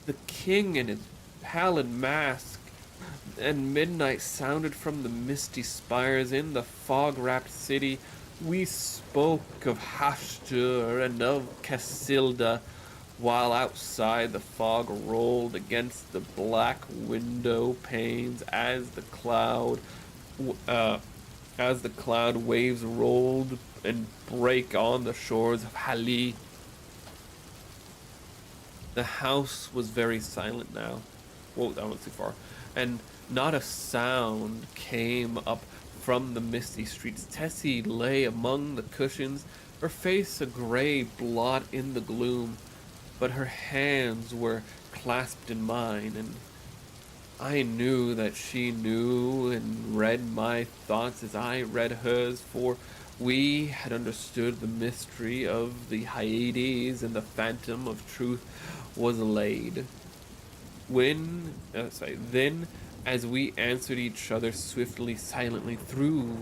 the king and his pallid mask, and midnight sounded from the misty spires in the fog-wrapped city. We spoke of Hashtur and of Casilda, while outside the fog rolled against the black window panes as the cloud waves rolled and break on the shores of Hali. The house was very silent now. Whoa, that went too far. And not a sound came up from the misty streets. Tessie lay among the cushions, her face a gray blot in the gloom, but her hands were clasped in mine, and I knew that she knew and read my thoughts as I read hers, for we had understood the mystery of the Hyades, and the phantom of truth was laid. Then, as we answered each other swiftly, silently, through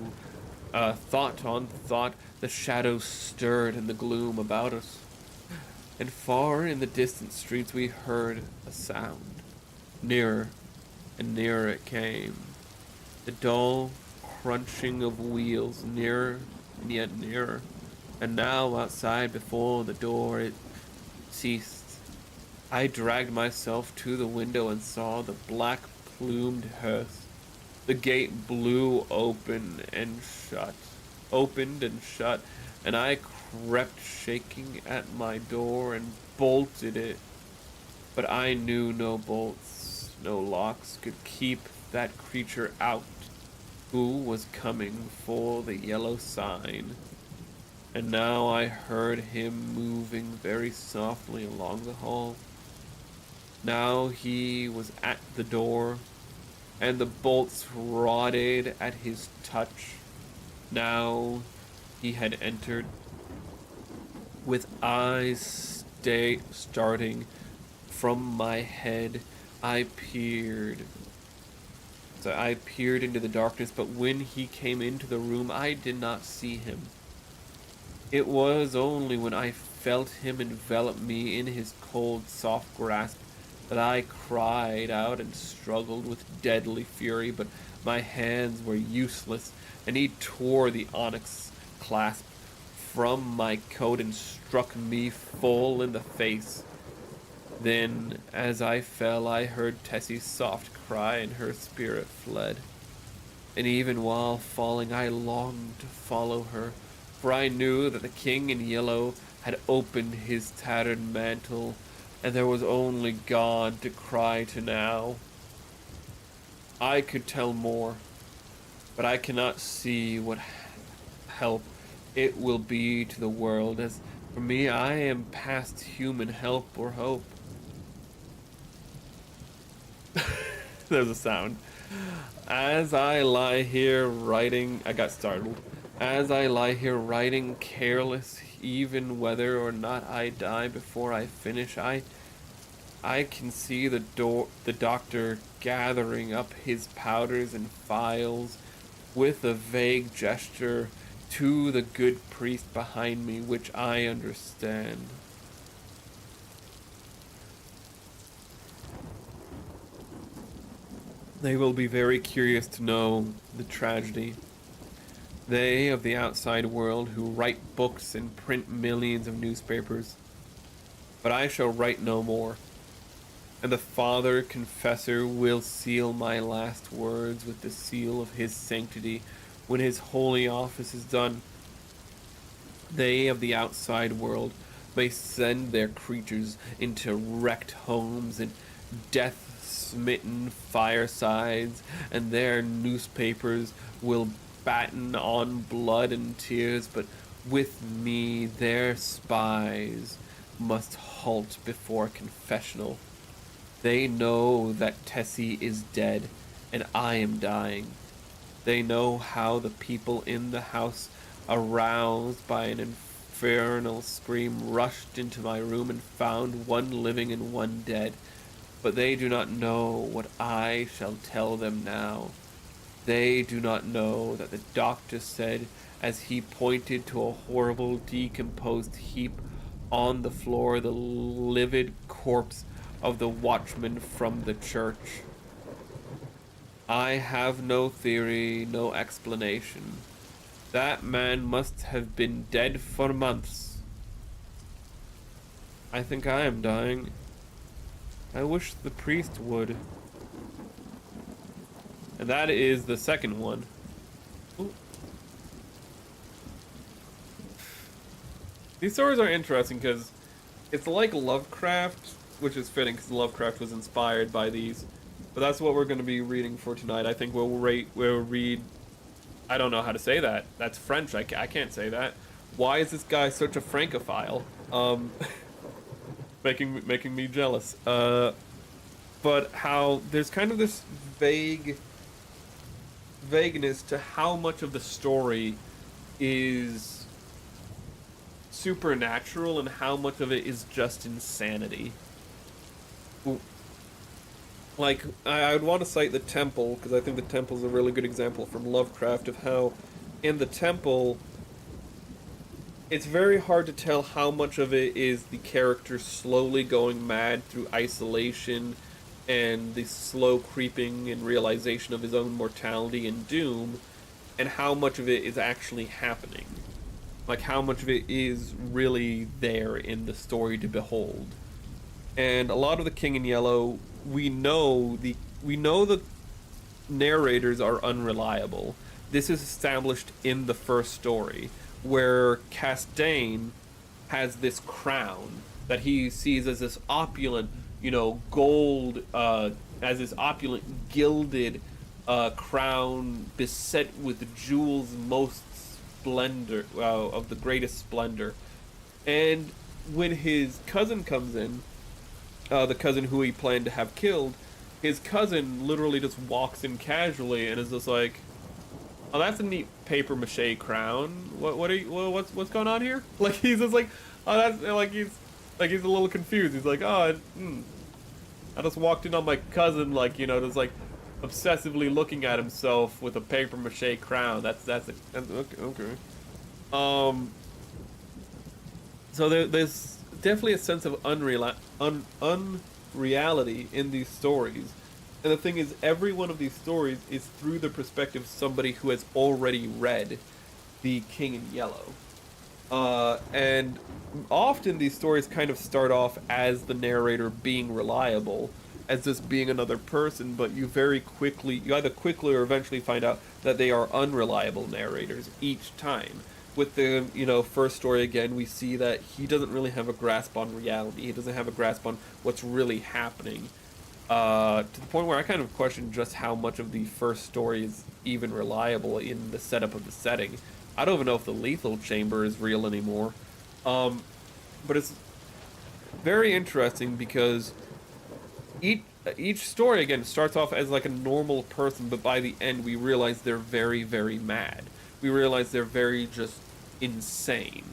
thought on thought, the shadows stirred in the gloom about us, and far in the distant streets we heard a sound. Nearer and nearer it came. The dull, crunching of wheels, nearer and yet nearer. And now outside before the door it ceased. I dragged myself to the window and saw the black-plumed hearse. The gate blew opened and shut, and I crept shaking at my door and bolted it. But I knew no bolts, no locks could keep that creature out, who was coming for the yellow sign. And now I heard him moving very softly along the hall. Now he was at the door, and the bolts rotted at his touch. Now he had entered. With eyes starting from my head, I peered. So I peered into the darkness, but when he came into the room, I did not see him. It was only when I felt him envelop me in his cold, soft grasp that I cried out and struggled with deadly fury, but my hands were useless, and he tore the onyx clasp from my coat and struck me full in the face. Then, as I fell, I heard Tessie's soft cry, and her spirit fled. And even while falling, I longed to follow her, for I knew that the king in yellow had opened his tattered mantle, and there was only God to cry to now. I could tell more, but I cannot see what help it will be to the world. As for me, I am past human help or hope. There's a sound. As I lie here writing, I got startled. As I lie here writing, careless even whether or not I die before I finish, I can see the doctor gathering up his powders and phials with a vague gesture to the good priest behind me, which I understand. They will be very curious to know the tragedy. They of the outside world who write books and print millions of newspapers. But I shall write no more. And the Father Confessor will seal my last words with the seal of his sanctity when his holy office is done. They of the outside world may send their creatures into wrecked homes and death-smitten firesides, and their newspapers will batten on blood and tears, but with me their spies must halt before confessional. They know that Tessie is dead, and I am dying. They know how the people in the house, aroused by an infernal scream, rushed into my room and found one living and one dead. But they do not know what I shall tell them now. They do not know that the doctor said, as he pointed to a horrible decomposed heap on the floor, the livid corpse of the watchman from the church. I have no theory, no explanation. That man must have been dead for months. I think I am dying. I wish the priest would. And that is the second one. Ooh. These stories are interesting because it's like Lovecraft, which is fitting because Lovecraft was inspired by these. But that's what we're going to be reading for tonight. I think we'll read. I don't know how to say that. That's French. I can't say that. Why is this guy such a Francophile? Making me jealous. But how there's kind of this vagueness to how much of the story is supernatural and how much of it is just insanity. Like, I would want to cite the Temple, because I think the Temple is a really good example from Lovecraft of how, in the Temple, it's very hard to tell how much of it is the character slowly going mad through isolation and the slow creeping and realization of his own mortality and doom, and how much of it is actually happening. Like how much of it is really there in the story to behold. And a lot of the King in Yellow, we know the narrators are unreliable. This is established in the first story, where Castaigne has this crown that he sees as this opulent, gold, as this opulent gilded crown beset with jewels most splendor, of the greatest splendor. And when his cousin comes in, the cousin who he planned to have killed, his cousin literally just walks in casually and is just like, "Oh, that's a neat paper mache crown. What's going on here?" Like he's just like, "Oh, that's he's a little confused. He's like, "Oh, I just walked in on my cousin, just like obsessively looking at himself with a paper mache crown. That's okay." So there's definitely a sense of unreality in these stories. And the thing is, every one of these stories is through the perspective of somebody who has already read The King in Yellow. And often these stories kind of start off as the narrator being reliable, as just being another person, but you either quickly or eventually find out that they are unreliable narrators each time. With the, first story again, we see that he doesn't really have a grasp on reality. He doesn't have a grasp on what's really happening. To the point where I kind of question just how much of the first story is even reliable in the setup of the setting. I don't even know if the lethal chamber is real anymore. But it's very interesting because each story again starts off as like a normal person, but by the end we realize they're very, very mad. We realize they're very just insane,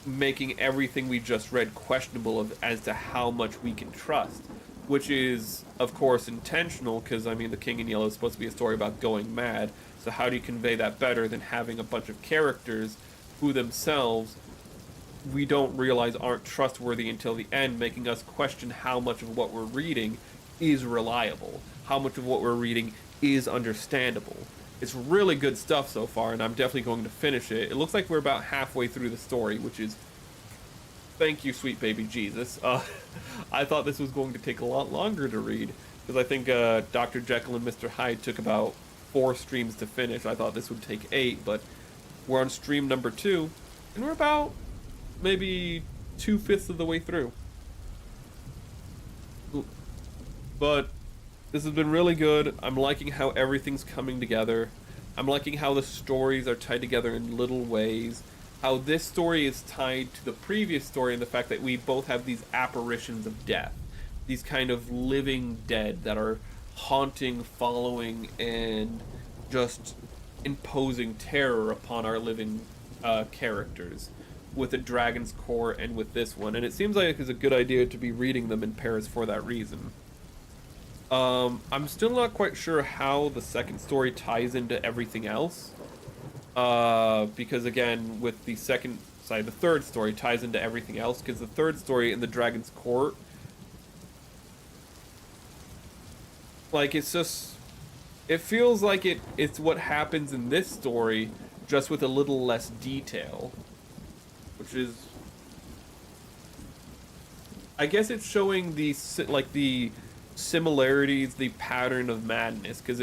making everything we just read questionable as to how much we can trust, which is of course intentional because I mean The King in Yellow is supposed to be a story about going mad. So how do you convey that better than having a bunch of characters who themselves we don't realize aren't trustworthy until the end, making us question how much of what we're reading is reliable, how much of what we're reading is understandable. It's really good stuff so far, and I'm definitely going to finish it. It looks like we're about halfway through the story, which is, thank you, sweet baby Jesus. I thought this was going to take a lot longer to read, because I think Dr. Jekyll and Mr. Hyde took about 4 streams to finish. I thought this would take 8, but we're on stream number 2, and we're about maybe 2/5 of the way through. But this has been really good. I'm liking how everything's coming together. I'm liking how the stories are tied together in little ways. How this story is tied to the previous story and the fact that we both have these apparitions of death. These kind of living dead that are haunting, following, and just imposing terror upon our living characters. With the Dragon's Core and with this one. And it seems like it's a good idea to be reading them in pairs for that reason. I'm still not quite sure how the second story ties into everything else. Because again, with the third story ties into everything else, because the third story in the Dragon's Court, like, it feels like it's what happens in this story, just with a little less detail. Which is, I guess it's showing the similarities, the pattern of madness, because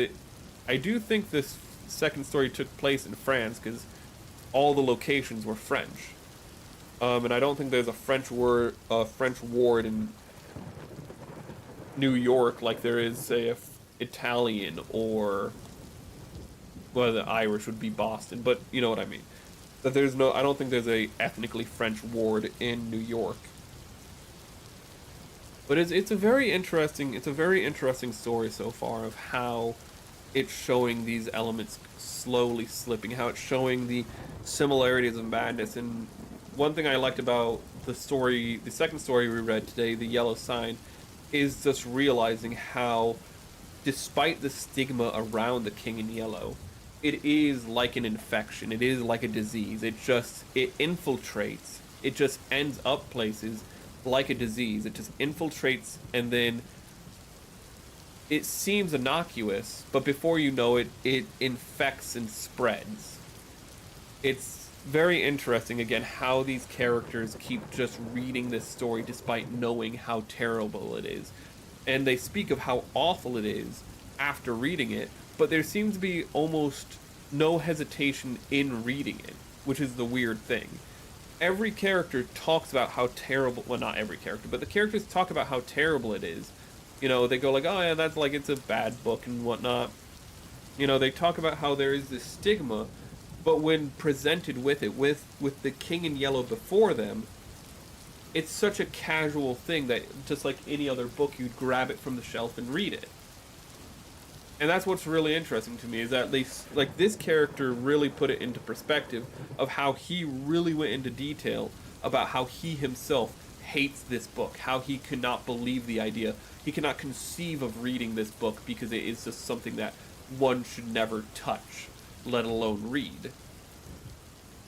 I do think this second story took place in France, because all the locations were French, and I don't think there's a French ward in New York like there is, say, a Italian, or well, the Irish would be Boston, but you know what I mean. That I don't think there's a ethnically French ward in New York. But it's a very interesting story so far of how it's showing these elements slowly slipping, how it's showing the similarities of madness. And one thing I liked about the second story we read today, The Yellow Sign, is just realizing how, despite the stigma around the King in Yellow, it is like an infection. It is like a disease. It infiltrates. It just ends up places like a disease. It just infiltrates and then it seems innocuous, but before you know it, it infects and spreads. It's very interesting, again, how these characters keep just reading this story despite knowing how terrible it is. And they speak of how awful it is after reading it, but there seems to be almost no hesitation in reading it, which is the weird thing. Every character talks about how terrible, well, not every character, but the characters talk about how terrible it is. You know, they go like, oh yeah, that's like, it's a bad book and whatnot. You know, they talk about how there is this stigma, but when presented with it, with the King in Yellow before them, it's such a casual thing that just like any other book, you'd grab it from the shelf and read it. And that's what's really interesting to me, is that like this character really put it into perspective of how he really went into detail about how he himself hates this book, how he cannot believe the idea, he cannot conceive of reading this book because it is just something that one should never touch, let alone read.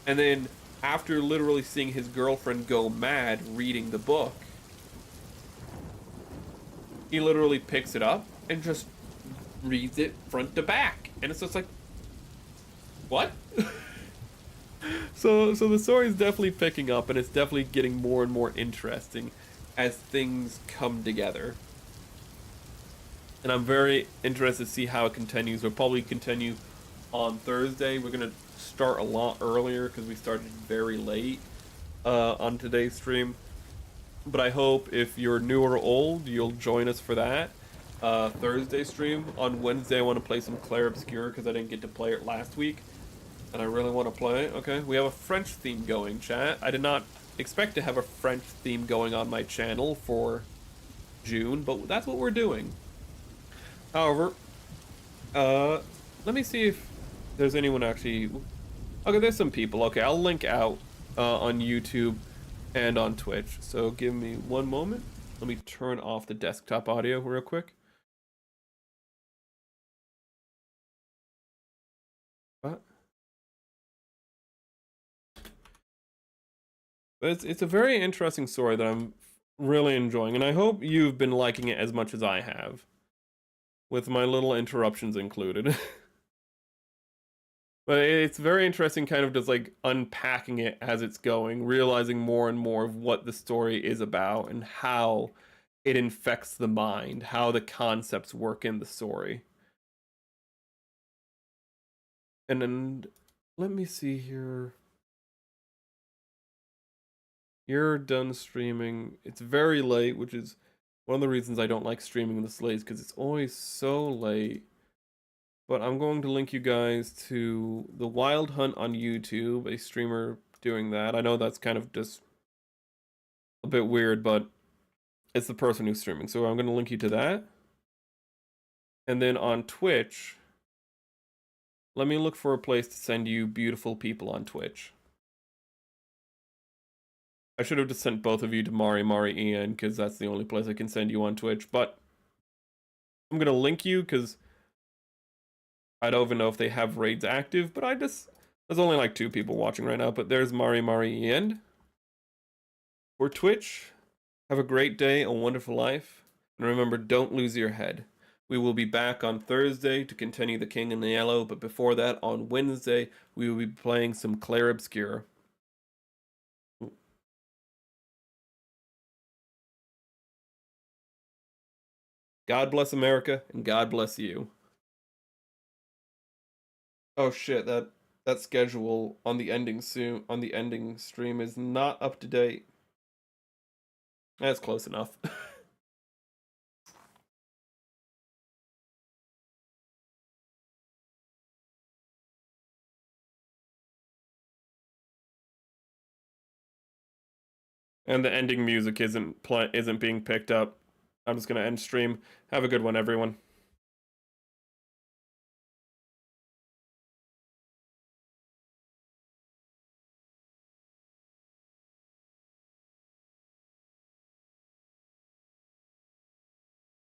And then after literally seeing his girlfriend go mad reading the book, he literally picks it up and just reads it front to back, and it's just like, what? So the story is definitely picking up, and it's definitely getting more and more interesting as things come together. And I'm very interested to see how it continues. We'll probably continue on Thursday. We're gonna start a lot earlier because we started very late on today's stream. But I hope if you're new or old, you'll join us for that Thursday stream. On Wednesday, I want to play some Clair Obscur because I didn't get to play it last week, and I really want to play it. Okay, we have a French theme going, chat. I did not expect to have a French theme going on my channel for June, but that's what we're doing. However, let me see if there's anyone actually. Okay, there's some people. Okay, I'll link out on YouTube and on Twitch. So give me one moment. Let me turn off the desktop audio real quick. What? But it's a very interesting story that I'm really enjoying, and I hope you've been liking it as much as I have, with my little interruptions included. But it's very interesting kind of just like unpacking it as it's going, realizing more and more of what the story is about and how it infects the mind, how the concepts work in the story. And then let me see here. You're done streaming. It's very late, which is one of the reasons I don't like streaming this late, because it's always so late. But I'm going to link you guys to the Wild Hunt on YouTube, a streamer doing that. I know that's kind of just a bit weird, but it's the person who's streaming. So I'm going to link you to that. And then on Twitch, let me look for a place to send you beautiful people on Twitch. I should have just sent both of you to Mari Ian, because that's the only place I can send you on Twitch. But I'm going to link you because I don't even know if they have raids active, but there's only like 2 people watching right now, but there's Mari Ian. For Twitch, have a great day, a wonderful life, and remember, don't lose your head. We will be back on Thursday to continue The King in the Yellow, but before that, on Wednesday, we will be playing some Clair Obscur. God bless America, and God bless you. Oh shit, that schedule on the ending stream is not up to date. That's close enough. And the ending music isn't being picked up. I'm just gonna end stream. Have a good one, everyone.